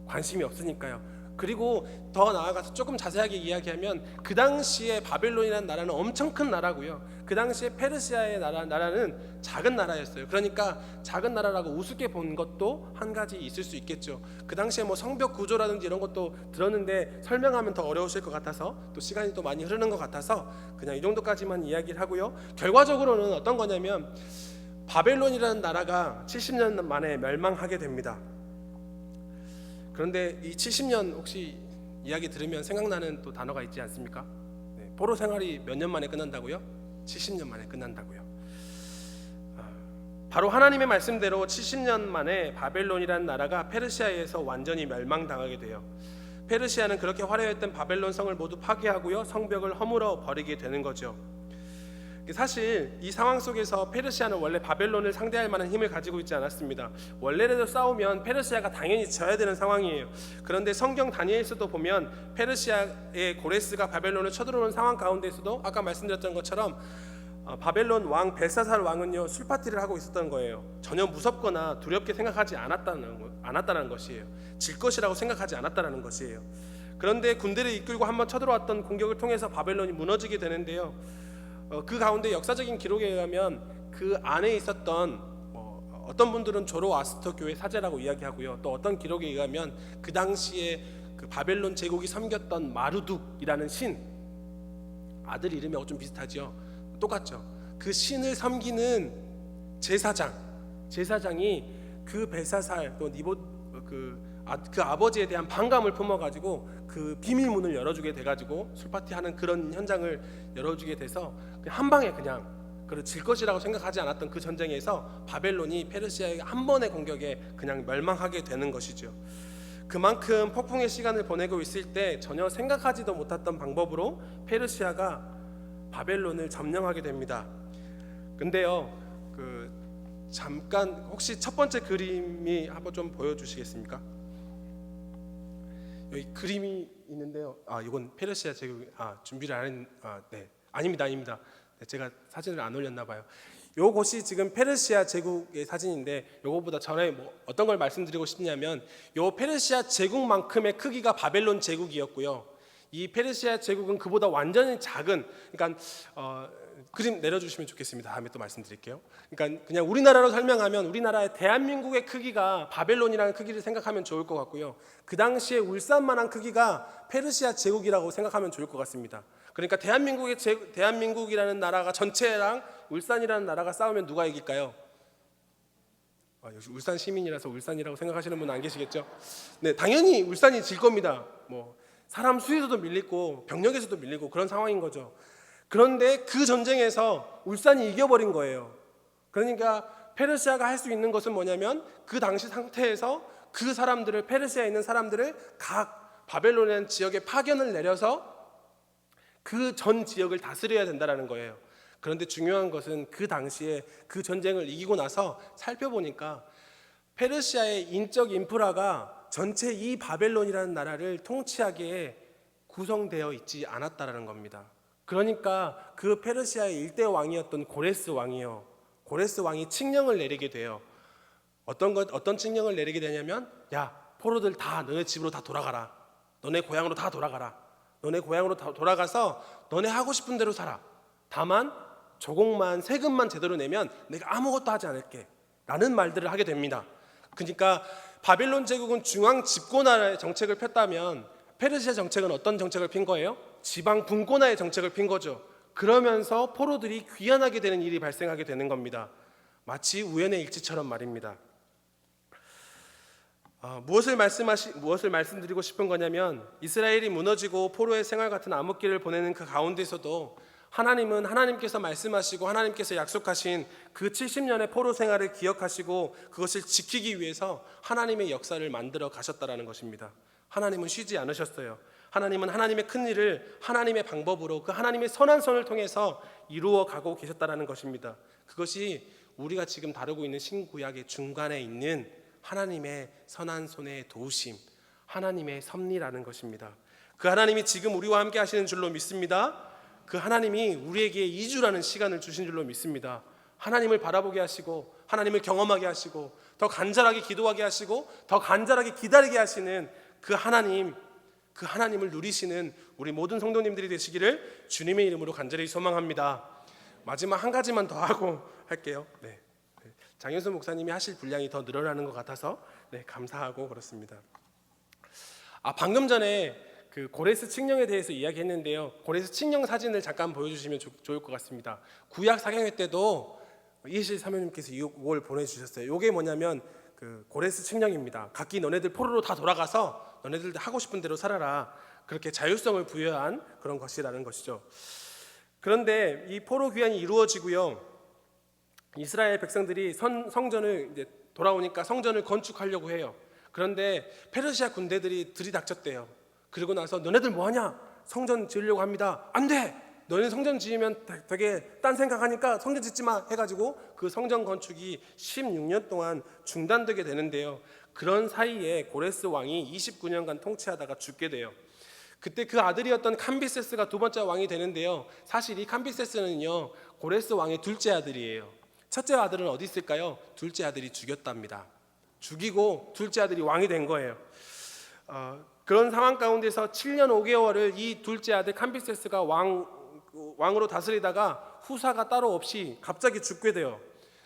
관심이 없으니까요. 그리고 더 나아가서 조금 자세하게 이야기하면 그 당시에 바벨론이라는 나라는 엄청 큰 나라고요. 그 당시에 페르시아의 나라는 작은 나라였어요. 그러니까 작은 나라라고 우습게 본 것도 한 가지 있을 수 있겠죠. 그 당시에 뭐 성벽 구조라든지 이런 것도 들었는데 설명하면 더 어려우실 것 같아서, 또 시간이 또 많이 흐르는 것 같아서 그냥 이 정도까지만 이야기를 하고요. 결과적으로는 어떤 거냐면 바벨론이라는 나라가 70년 만에 멸망하게 됩니다. 그런데 이 70년 혹시 이야기 들으면 생각나는 또 단어가 있지 않습니까? 네, 포로 생활이 몇 년 만에 끝난다고요? 70년 만에 끝난다고요. 바로 하나님의 말씀대로 70년 만에 바벨론이라는 나라가 페르시아에서 완전히 멸망당하게 돼요. 페르시아는 그렇게 화려했던 바벨론 성을 모두 파괴하고요, 성벽을 허물어 버리게 되는 거죠. 사실 이 상황 속에서 페르시아는 원래 바벨론을 상대할 만한 힘을 가지고 있지 않았습니다. 원래라도 싸우면 페르시아가 당연히 져야 되는 상황이에요. 그런데 성경 다니엘서도 보면 페르시아의 고레스가 바벨론을 쳐들어오는 상황 가운데서도 아까 말씀드렸던 것처럼 바벨론 왕 벨사살 왕은요, 술파티를 하고 있었던 거예요. 전혀 무섭거나 두렵게 생각하지 않았다는 것이에요. 질 것이라고 생각하지 않았다는 것이에요. 그런데 군대를 이끌고 한번 쳐들어왔던 공격을 통해서 바벨론이 무너지게 되는데요, 그 가운데 역사적인 기록에 의하면 그 안에 있었던 어떤 분들은 조로아스터 교회 사제라고 이야기하고요, 또 어떤 기록에 의하면 그 당시에 그 바벨론 제국이 섬겼던 마르둑이라는 신, 아들 이름이 좀 비슷하죠. 똑같죠. 그 신을 섬기는 제사장이 그 벨사살 또 그 아버지에 대한 반감을 품어가지고 그 비밀문을 열어주게 돼가지고 술파티하는 그런 현장을 열어주게 돼서 한 방에 그냥 질 것이라고 생각하지 않았던 그 전쟁에서 바벨론이 페르시아의 한 번의 공격에 그냥 멸망하게 되는 것이죠. 그만큼 폭풍의 시간을 보내고 있을 때 전혀 생각하지도 못했던 방법으로 페르시아가 바벨론을 점령하게 됩니다. 근데요, 잠깐 혹시 첫 번째 그림이 한번 좀 보여주시겠습니까? 여기 그림이 있는데요. 이건 페르시아 제국 준비를 안 했. 네, 아닙니다. 네, 제가 사진을 안 올렸나 봐요. 요것이 지금 페르시아 제국의 사진인데, 요거보다 전에 어떤 걸 말씀드리고 싶냐면, 요 페르시아 제국만큼의 크기가 바벨론 제국이었고요, 이 페르시아 제국은 그보다 완전히 작은, 그러니까 그림 내려주시면 좋겠습니다. 다음에 또 말씀드릴게요. 그러니까 그냥 우리나라로 설명하면 우리나라의 대한민국의 크기가 바벨론이라는 크기를 생각하면 좋을 것 같고요, 그 당시에 울산만한 크기가 페르시아 제국이라고 생각하면 좋을 것 같습니다. 그러니까 대한민국이라는 나라가 전체랑 울산이라는 나라가 싸우면 누가 이길까요? 역시 울산 시민이라서 울산이라고 생각하시는 분은 안 계시겠죠? 네, 당연히 울산이 질 겁니다. 사람 수에서도 밀리고 병력에서도 밀리고 그런 상황인 거죠. 그런데 그 전쟁에서 울산이 이겨버린 거예요. 그러니까 페르시아가 할 수 있는 것은 뭐냐면, 그 당시 상태에서 그 사람들을, 페르시아에 있는 사람들을 각 바벨론이라는 지역에 파견을 내려서 그 전 지역을 다스려야 된다는 거예요. 그런데 중요한 것은 그 당시에 그 전쟁을 이기고 나서 살펴보니까 페르시아의 인적 인프라가 전체 이 바벨론이라는 나라를 통치하기에 구성되어 있지 않았다라는 겁니다. 그러니까 그 페르시아의 일대 왕이었던 고레스 왕이 칙령을 내리게 돼요. 어떤 칙령을 내리게 되냐면, 야, 포로들 다 너네 집으로 다 돌아가라. 너네 고향으로 다 돌아가라. 너네 고향으로 다 돌아가서 너네 하고 싶은 대로 살아. 다만 조공만, 세금만 제대로 내면 내가 아무것도 하지 않을게 라는 말들을 하게 됩니다. 그러니까 바벨론 제국은 중앙 집권화의 정책을 폈다면, 페르시아 정책은 어떤 정책을 핀 거예요? 지방 분권화의 정책을 핀 거죠. 그러면서 포로들이 귀환하게 되는 일이 발생하게 되는 겁니다. 마치 우연의 일치처럼 말입니다. 무엇을 말씀드리고 싶은 거냐면, 이스라엘이 무너지고 포로의 생활 같은 암흑기를 보내는 그 가운데서도 하나님은 하나님께서 말씀하시고 하나님께서 약속하신 그 70년의 포로 생활을 기억하시고 그것을 지키기 위해서 하나님의 역사를 만들어 가셨다라는 것입니다. 하나님은 쉬지 않으셨어요. 하나님은 하나님의 큰 일을 하나님의 방법으로, 그 하나님의 선한 손을 통해서 이루어 가고 계셨다라는 것입니다. 그것이 우리가 지금 다루고 있는 신구약의 중간에 있는 하나님의 선한 손의 도우심, 하나님의 섭리라는 것입니다. 그 하나님이 지금 우리와 함께 하시는 줄로 믿습니다. 그 하나님이 우리에게 2주라는 시간을 주신 줄로 믿습니다. 하나님을 바라보게 하시고, 하나님을 경험하게 하시고, 더 간절하게 기도하게 하시고, 더 간절하게 기다리게 하시는 그 하나님, 그 하나님을 누리시는 우리 모든 성도님들이 되시기를 주님의 이름으로 간절히 소망합니다. 마지막 한 가지만 더 하고 할게요. 네. 장윤수 목사님이 하실 분량이 더 늘어나는 것 같아서 감사하고 그렇습니다. 방금 전에 그 고레스 칙령에 대해서 이야기했는데요. 고레스 칙령 사진을 잠깐 보여주시면 좋을 것 같습니다. 구약 사경회 때도 이실 사모님께서 이걸 보내주셨어요. 이게 뭐냐면 그 고레스 칙령입니다. 각기 너네들 포로로 다 돌아가서 너네들 하고 싶은 대로 살아라. 그렇게 자율성을 부여한 그런 것이라는 것이죠. 그런데 이 포로 귀환이 이루어지고요. 이스라엘 백성들이 성전을 이제 돌아오니까 성전을 건축하려고 해요. 그런데 페르시아 군대들이 들이닥쳤대요. 그리고 나서 너네들 뭐하냐? 성전 지으려고 합니다. 안 돼! 너네 성전 지으면 되게 딴 생각하니까 성전 짓지 마 해가지고 그 성전 건축이 16년 동안 중단되게 되는데요. 그런 사이에 고레스 왕이 29년간 통치하다가 죽게 돼요. 그때 그 아들이었던 캄비세스가 두 번째 왕이 되는데요. 사실 이 캄비세스는요, 고레스 왕의 둘째 아들이에요. 첫째 아들은 어디 있을까요? 둘째 아들이 죽였답니다. 죽이고 둘째 아들이 왕이 된 거예요. 그런 상황 가운데서 7년 5개월을 이 둘째 아들 캄비세스가 왕으로 다스리다가 후사가 따로 없이 갑자기 죽게 돼요.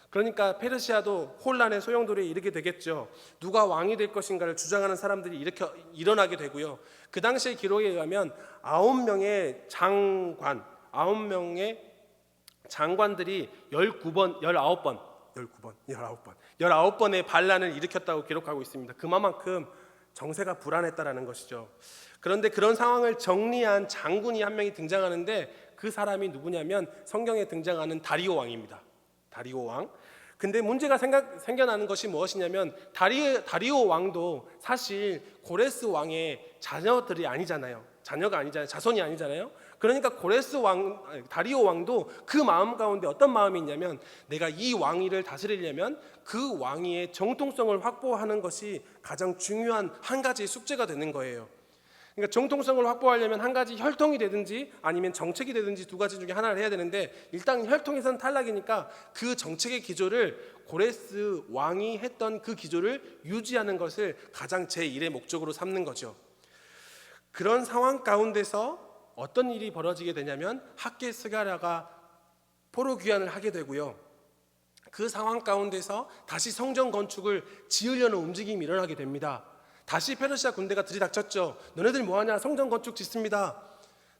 그러니까 페르시아도 혼란의 소용돌이에 이르게 되겠죠. 누가 왕이 될 것인가를 주장하는 사람들이 일어나게 되고요. 그 당시의 기록에 의하면 9명의 장관들이 19번의 반란을 일으켰다고 기록하고 있습니다. 그만큼 정세가 불안했다라는 것이죠. 그런데 그런 상황을 정리한 장군이 한 명이 등장하는데 그 사람이 누구냐면 성경에 등장하는 다리오 왕입니다. 다리오 왕. 근데 문제가 생겨나는 것이 무엇이냐면 다리오 왕도 사실 고레스 왕의 자녀가 아니잖아요. 자손이 아니잖아요. 그러니까 다리오 왕도 그 마음 가운데 어떤 마음이 있냐면 내가 이 왕위를 다스리려면 그 왕위의 정통성을 확보하는 것이 가장 중요한 한 가지 숙제가 되는 거예요. 그러니까 정통성을 확보하려면 한 가지 혈통이 되든지 아니면 정책이 되든지 두 가지 중에 하나를 해야 되는데 일단 혈통에서는 탈락이니까 그 정책의 기조를 고레스 왕이 했던 그 기조를 유지하는 것을 가장 제1의 목적으로 삼는 거죠. 그런 상황 가운데서 어떤 일이 벌어지게 되냐면 학개스가랴가 포로 귀환을 하게 되고요. 그 상황 가운데서 다시 성전 건축을 지으려는 움직임이 일어나게 됩니다. 다시 페르시아 군대가 들이닥쳤죠. 너네들 뭐하냐? 성전 건축 짓습니다.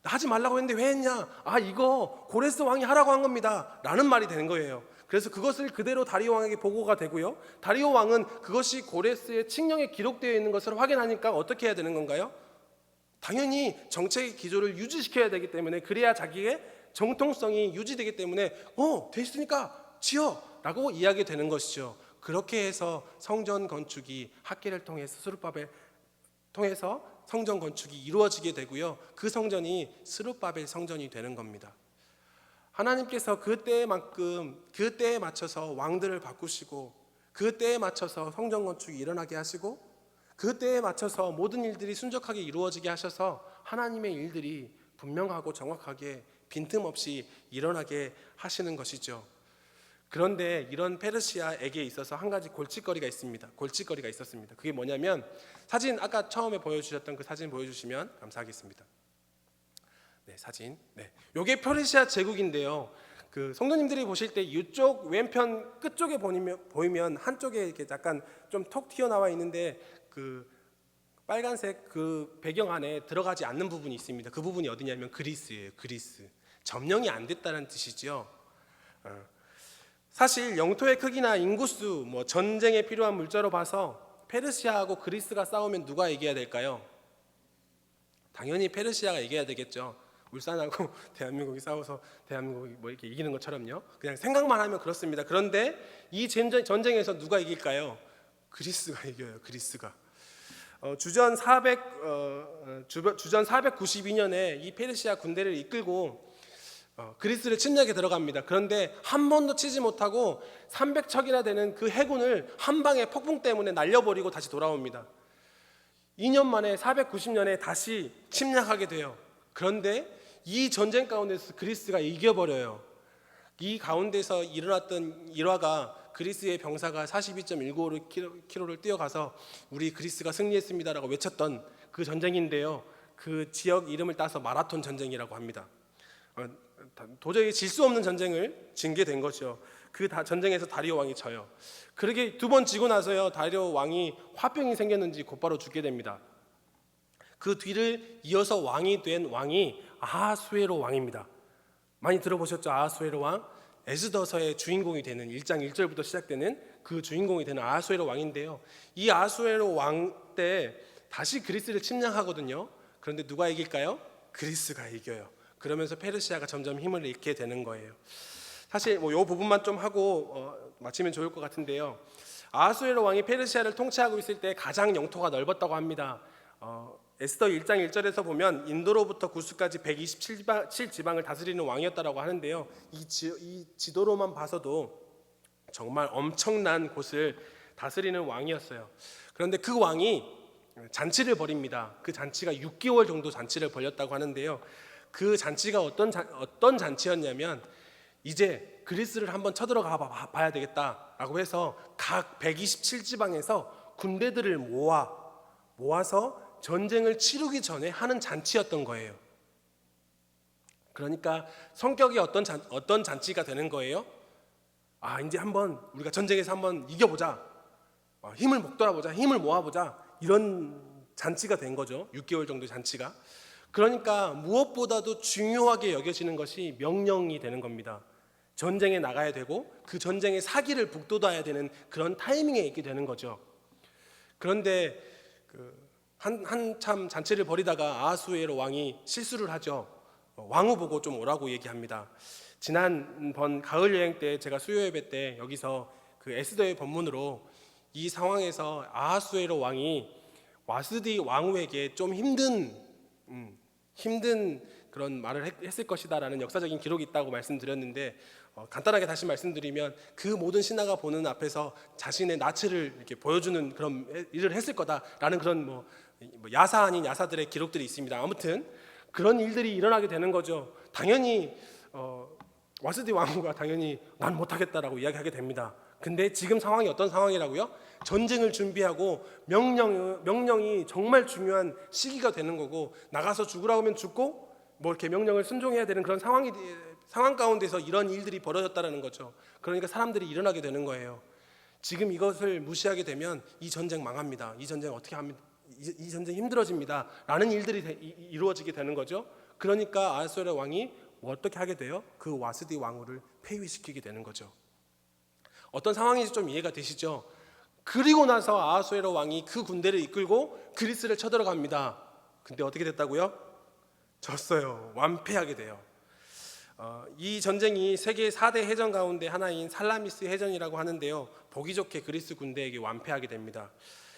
하지 말라고 했는데 왜 했냐? 이거 고레스 왕이 하라고 한 겁니다 라는 말이 되는 거예요. 그래서 그것을 그대로 다리오 왕에게 보고가 되고요. 다리오 왕은 그것이 고레스의 칙령에 기록되어 있는 것을 확인하니까 어떻게 해야 되는 건가요? 당연히 정책의 기조를 유지시켜야 되기 때문에, 그래야 자기의 정통성이 유지되기 때문에 됐으니까 지어 라고 이야기되는 것이죠. 그렇게 해서 성전 건축이 학계를 통해서 스룹바벨 통해서 성전 건축이 이루어지게 되고요. 그 성전이 스룹바벨 성전이 되는 겁니다. 하나님께서 그때에 맞춰서 왕들을 바꾸시고 그때에 맞춰서 성전 건축이 일어나게 하시고 그때에 맞춰서 모든 일들이 순적하게 이루어지게 하셔서 하나님의 일들이 분명하고 정확하게 빈틈없이 일어나게 하시는 것이죠. 그런데 이런 페르시아에게 있어서 한 가지 골칫거리가 있었습니다. 그게 뭐냐면 사진, 아까 처음에 보여주셨던 그 사진 보여주시면 감사하겠습니다. 사진. 요게 페르시아 제국인데요. 그 성도님들이 보실 때 이쪽 왼편 끝쪽에 보이면 한쪽에 이렇게 약간 좀 톡 튀어나와 있는데 그 빨간색 그 배경 안에 들어가지 않는 부분이 있습니다. 그 부분이 어디냐면 그리스예요. 그리스. 점령이 안 됐다는 뜻이죠. 사실 영토의 크기나 인구수, 전쟁에 필요한 물자로 봐서 페르시아하고 그리스가 싸우면 누가 이겨야 될까요? 당연히 페르시아가 이겨야 되겠죠. 울산하고 대한민국이 싸워서 대한민국이 이렇게 이기는 것처럼요. 그냥 생각만 하면 그렇습니다. 그런데 이 전쟁에서 누가 이길까요? 그리스가 이겨요. 그리스가. 주전 492년에 이 페르시아 군대를 이끌고 그리스를 침략에 들어갑니다. 그런데 한 번도 치지 못하고 300척이나 되는 그 해군을 한 방의 폭풍 때문에 날려버리고 다시 돌아옵니다. 2년 만에 490년에 다시 침략하게 돼요. 그런데 이 전쟁 가운데서 그리스가 이겨버려요. 이 가운데서 일어났던 일화가 그리스의 병사가 42.195km를 뛰어가서 우리 그리스가 승리했습니다라고 외쳤던 그 전쟁인데요. 그 지역 이름을 따서 마라톤 전쟁이라고 합니다. 도저히 질 수 없는 전쟁을 진 게 된 거죠. 그 전쟁에서 다리오 왕이 져요. 그렇게 두 번 지고 나서요, 다리오 왕이 화병이 생겼는지 곧바로 죽게 됩니다. 그 뒤를 이어서 왕이 된 왕이 아하수에로 왕입니다. 많이 들어보셨죠? 아하수에로 왕. 에스더서의 주인공이 되는 1장 1절부터 시작되는 그 주인공이 되는 아하수에로 왕인데요. 이 아하수에로 왕 때 다시 그리스를 침략하거든요. 그런데 누가 이길까요? 그리스가 이겨요. 그러면서 페르시아가 점점 힘을 잃게 되는 거예요. 사실 이 부분만 좀 하고 마치면 좋을 것 같은데요. 아하수에로 왕이 페르시아를 통치하고 있을 때 가장 영토가 넓었다고 합니다. 에스더 1장 1절에서 보면 인도로부터 구스까지 127지방을 다스리는 왕이었다고 하는데요. 이 지도로만 봐서도 정말 엄청난 곳을 다스리는 왕이었어요. 그런데 그 왕이 잔치를 벌입니다. 그 잔치가 6개월 정도 잔치를 벌였다고 하는데요. 그 잔치가 어떤 잔치였냐면, 이제 그리스를 한번 쳐들어가 봐야 되겠다라고 해서 각 127지방에서 군대들을 모아서 전쟁을 치르기 전에 하는 잔치였던 거예요. 그러니까 성격이 어떤 잔치가 되는 거예요? 이제 한번 우리가 전쟁에서 한번 이겨보자, 힘을 북돋아보자, 힘을 모아보자, 이런 잔치가 된 거죠. 6개월 정도 잔치가. 그러니까 무엇보다도 중요하게 여겨지는 것이 명령이 되는 겁니다. 전쟁에 나가야 되고 그 전쟁의 사기를 북돋아야 되는 그런 타이밍에 있게 되는 거죠. 그런데 한참 잔치를 벌이다가 아하수에로 왕이 실수를 하죠. 왕후 보고 좀 오라고 얘기합니다. 지난번 가을 여행 때 제가 수요 예배 때 여기서 그 에스더의 본문으로 이 상황에서 아하수에로 왕이 와스디 왕후에게 좀 힘든 그런 말을 했을 것이다라는 역사적인 기록이 있다고 말씀드렸는데, 간단하게 다시 말씀드리면 그 모든 신하가 보는 앞에서 자신의 낯을 이렇게 보여주는 그런 일을 했을 거다라는 그런 야사 아닌 야사들의 기록들이 있습니다. 아무튼 그런 일들이 일어나게 되는 거죠. 당연히 와스디 왕후가 당연히 난 못하겠다라고 이야기하게 됩니다. 근데 지금 상황이 어떤 상황이라고요? 전쟁을 준비하고 명령이 정말 중요한 시기가 되는 거고, 나가서 죽으라고 하면 죽고 이렇게 명령을 순종해야 되는 그런 상황 가운데서 이런 일들이 벌어졌다는 거죠. 그러니까 사람들이 일어나게 되는 거예요. 지금 이것을 무시하게 되면 이 전쟁 망합니다. 이 전쟁 어떻게 합니다. 이 전쟁 힘들어집니다. 라는 일들이 이루어지게 되는 거죠. 그러니까 아하수에로 왕이 어떻게 하게 돼요? 그 와스디 왕후를 폐위시키게 되는 거죠. 어떤 상황인지 좀 이해가 되시죠? 그리고 나서 아하수에로 왕이 그 군대를 이끌고 그리스를 쳐들어갑니다. 근데 어떻게 됐다고요? 졌어요. 완패하게 돼요. 이 전쟁이 세계 4대 해전 가운데 하나인 살라미스 해전이라고 하는데요, 보기 좋게 그리스 군대에게 완패하게 됩니다.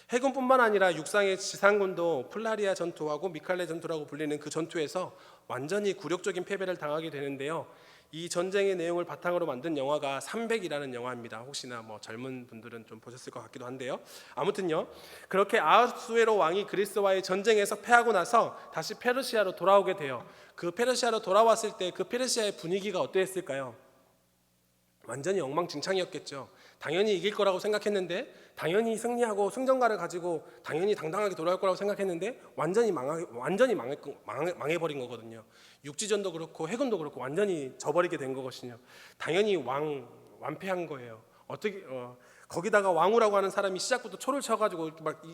해군뿐만 아니라 육상의 지상군도 플라리아 전투하고 미칼레 전투라고 불리는 그 전투에서 완전히 굴욕적인 패배를 당하게 되는데요. 이 전쟁의 내용을 바탕으로 만든 영화가 300이라는 영화입니다. 혹시나 젊은 분들은 좀 보셨을 것 같기도 한데요. 아무튼요, 그렇게 아하수에로 왕이 그리스와의 전쟁에서 패하고 나서 다시 페르시아로 돌아오게 돼요. 그 페르시아로 돌아왔을 때 그 페르시아의 분위기가 어땠을까요? 완전히 엉망진창이었겠죠. 당연히 이길 거라고 생각했는데, 당연히 승리하고 승전가를 가지고 당연히 당당하게 돌아올 거라고 생각했는데 완전히 망해버린 거거든요. 육지전도 그렇고 해군도 그렇고 완전히 져버리게 된 거거든요. 당연히 완패한 거예요. 거기다가 왕후라고 하는 사람이 시작부터 초를 쳐가지고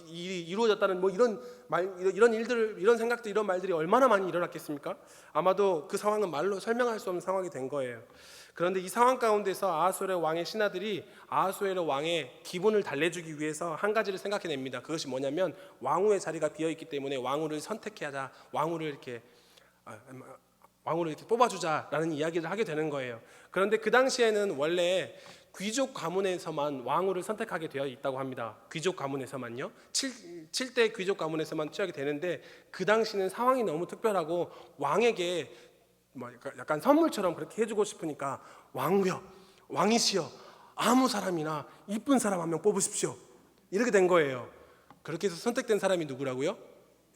이루어졌다는 이런 일들, 이런 생각들, 이런 말들이 얼마나 많이 일어났겠습니까? 아마도 그 상황은 말로 설명할 수 없는 상황이 된 거예요. 그런데 이 상황 가운데서 아하수에로 왕의 신하들이 아하수에로 왕의 기분을 달래주기 위해서 한 가지를 생각해냅니다. 그것이 뭐냐면, 왕후의 자리가 비어있기 때문에 왕후를 선택하자, 왕후를 이렇게 뽑아주자라는 이야기를 하게 되는 거예요. 그런데 그 당시에는 원래 귀족 가문에서만 왕후를 선택하게 되어 있다고 합니다. 귀족 가문에서만요. 7대 귀족 가문에서만 취하게 되는데, 그 당시는 상황이 너무 특별하고 왕에게 약간 선물처럼 그렇게 해주고 싶으니까, 왕후여, 왕이시여, 아무 사람이나 이쁜 사람 한 명 뽑으십시오, 이렇게 된 거예요. 그렇게 해서 선택된 사람이 누구라고요?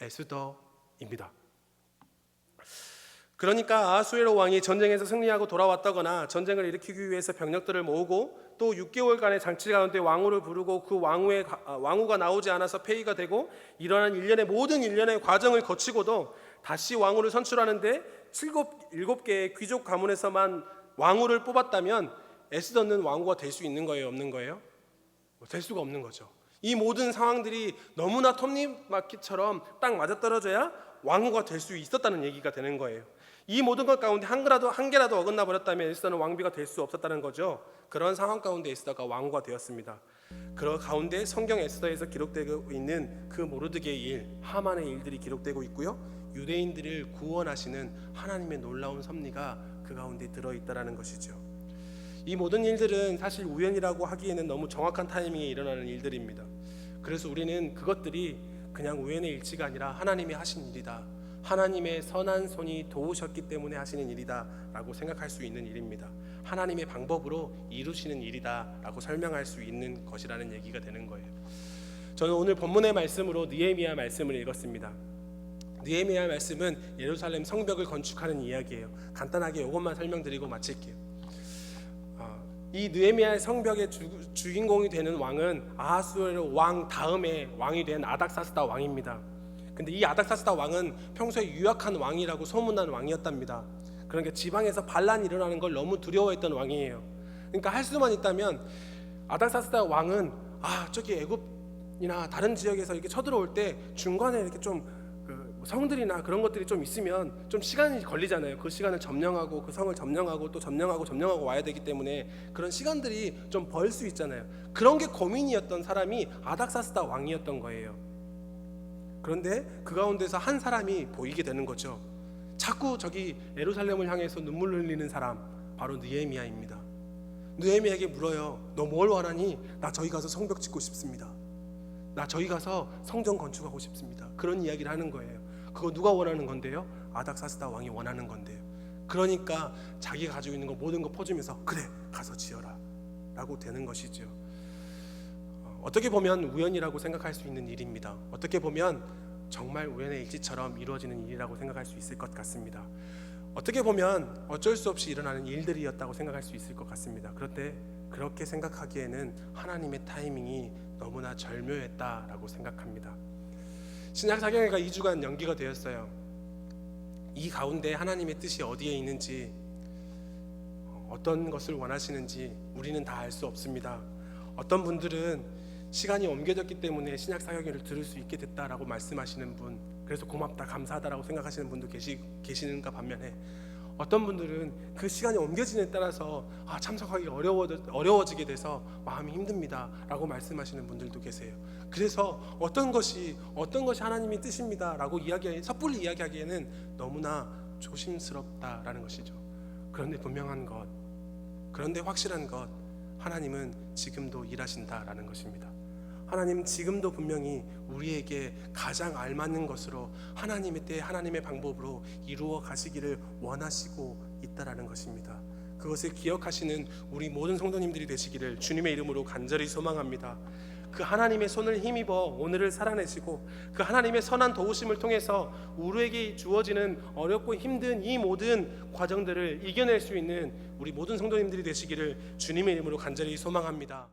에스더입니다. 그러니까 아하수에로 왕이 전쟁에서 승리하고 돌아왔다거나 전쟁을 일으키기 위해서 병력들을 모으고 또 6개월간의 장치 가운데 왕후를 부르고 그 왕후가 나오지 않아서 폐위가 되고 일어난 모든 일련의 과정을 거치고도 다시 왕후를 선출하는데 7개의 귀족 가문에서만 왕후를 뽑았다면 에스더는 왕후가 될 수 있는 거예요? 없는 거예요? 될 수가 없는 거죠. 이 모든 상황들이 너무나 톱니바퀴처럼 딱 맞아떨어져야 왕후가 될 수 있었다는 얘기가 되는 거예요. 이 모든 것 가운데 한 개라도 어긋나 버렸다면 에스더는 왕비가 될 수 없었다는 거죠. 그런 상황 가운데 에스더가 왕후가 되었습니다. 그 가운데 성경 에스더에서 기록되고 있는 그 모르드게의 일, 하만의 일들이 기록되고 있고요. 유대인들을 구원하시는 하나님의 놀라운 섭리가 그 가운데 들어있다라는 것이죠. 이 모든 일들은 사실 우연이라고 하기에는 너무 정확한 타이밍에 일어나는 일들입니다. 그래서 우리는 그것들이 그냥 우연의 일치가 아니라 하나님이 하신 일이다, 하나님의 선한 손이 도우셨기 때문에 하시는 일이다 라고 생각할 수 있는 일입니다. 하나님의 방법으로 이루시는 일이다 라고 설명할 수 있는 것이라는 얘기가 되는 거예요. 저는 오늘 본문의 말씀으로 느헤미야 말씀을 읽었습니다. 느헤미야 말씀은 예루살렘 성벽을 건축하는 이야기예요. 간단하게 이것만 설명드리고 마칠게요. 이 느헤미야의 성벽의 주인공이 되는 왕은 아하수에로 왕 다음에 왕이 된 아닥사스다 왕입니다. 근데 이 아닥사스다 왕은 평소에 유약한 왕이라고 소문난 왕이었답니다. 그러니까 지방에서 반란이 일어나는 걸 너무 두려워했던 왕이에요. 그러니까 할 수만 있다면 아닥사스다 왕은 저기 애굽이나 다른 지역에서 이렇게 쳐들어올 때 중간에 이렇게 좀 성들이나 그런 것들이 좀 있으면 좀 시간이 걸리잖아요. 그 시간을 점령하고 그 성을 점령하고 또 점령하고 와야 되기 때문에 그런 시간들이 좀 벌 수 있잖아요. 그런 게 고민이었던 사람이 아닥사스다 왕이었던 거예요. 그런데 그 가운데서 한 사람이 보이게 되는 거죠. 자꾸 저기 예루살렘을 향해서 눈물 흘리는 사람, 바로 느헤미야입니다. 느헤미야에게 물어요. 너 뭘 원하니? 나 저기 가서 성벽 짓고 싶습니다. 나 저기 가서 성전 건축하고 싶습니다. 그런 이야기를 하는 거예요. 그거 누가 원하는 건데요? 아닥사스다 왕이 원하는 건데요. 그러니까 자기가 가지고 있는 거 모든 거 퍼주면서 그래 가서 지어라 라고 되는 것이죠. 어떻게 보면 우연이라고 생각할 수 있는 일입니다. 어떻게 보면 정말 우연의 일치처럼 이루어지는 일이라고 생각할 수 있을 것 같습니다. 어떻게 보면 어쩔 수 없이 일어나는 일들이었다고 생각할 수 있을 것 같습니다. 그런데 그렇게 생각하기에는 하나님의 타이밍이 너무나 절묘했다라고 생각합니다. 신약사경회가 2주간 연기가 되었어요. 이 가운데 하나님의 뜻이 어디에 있는지, 어떤 것을 원하시는지 우리는 다 알 수 없습니다. 어떤 분들은 시간이 옮겨졌기 때문에 신약사경회를 들을 수 있게 됐다라고 말씀하시는 분, 그래서 고맙다 감사하다라고 생각하시는 분도 계시는가 반면에 어떤 분들은 그 시간이 옮겨지는 따라서 참석하기 어려워지게 돼서 마음이 힘듭니다 라고 말씀하시는 분들도 계세요. 그래서 어떤 것이 하나님의 뜻입니다 라고 섣불리 이야기하기에는 너무나 조심스럽다라는 것이죠. 그런데 분명한 것, 그런데 확실한 것, 하나님은 지금도 일하신다라는 것입니다. 하나님 지금도 분명히 우리에게 가장 알맞는 것으로 하나님의 때 하나님의 방법으로 이루어 가시기를 원하시고 있다라는 것입니다. 그것을 기억하시는 우리 모든 성도님들이 되시기를 주님의 이름으로 간절히 소망합니다. 그 하나님의 손을 힘입어 오늘을 살아내시고 그 하나님의 선한 도우심을 통해서 우리에게 주어지는 어렵고 힘든 이 모든 과정들을 이겨낼 수 있는 우리 모든 성도님들이 되시기를 주님의 이름으로 간절히 소망합니다.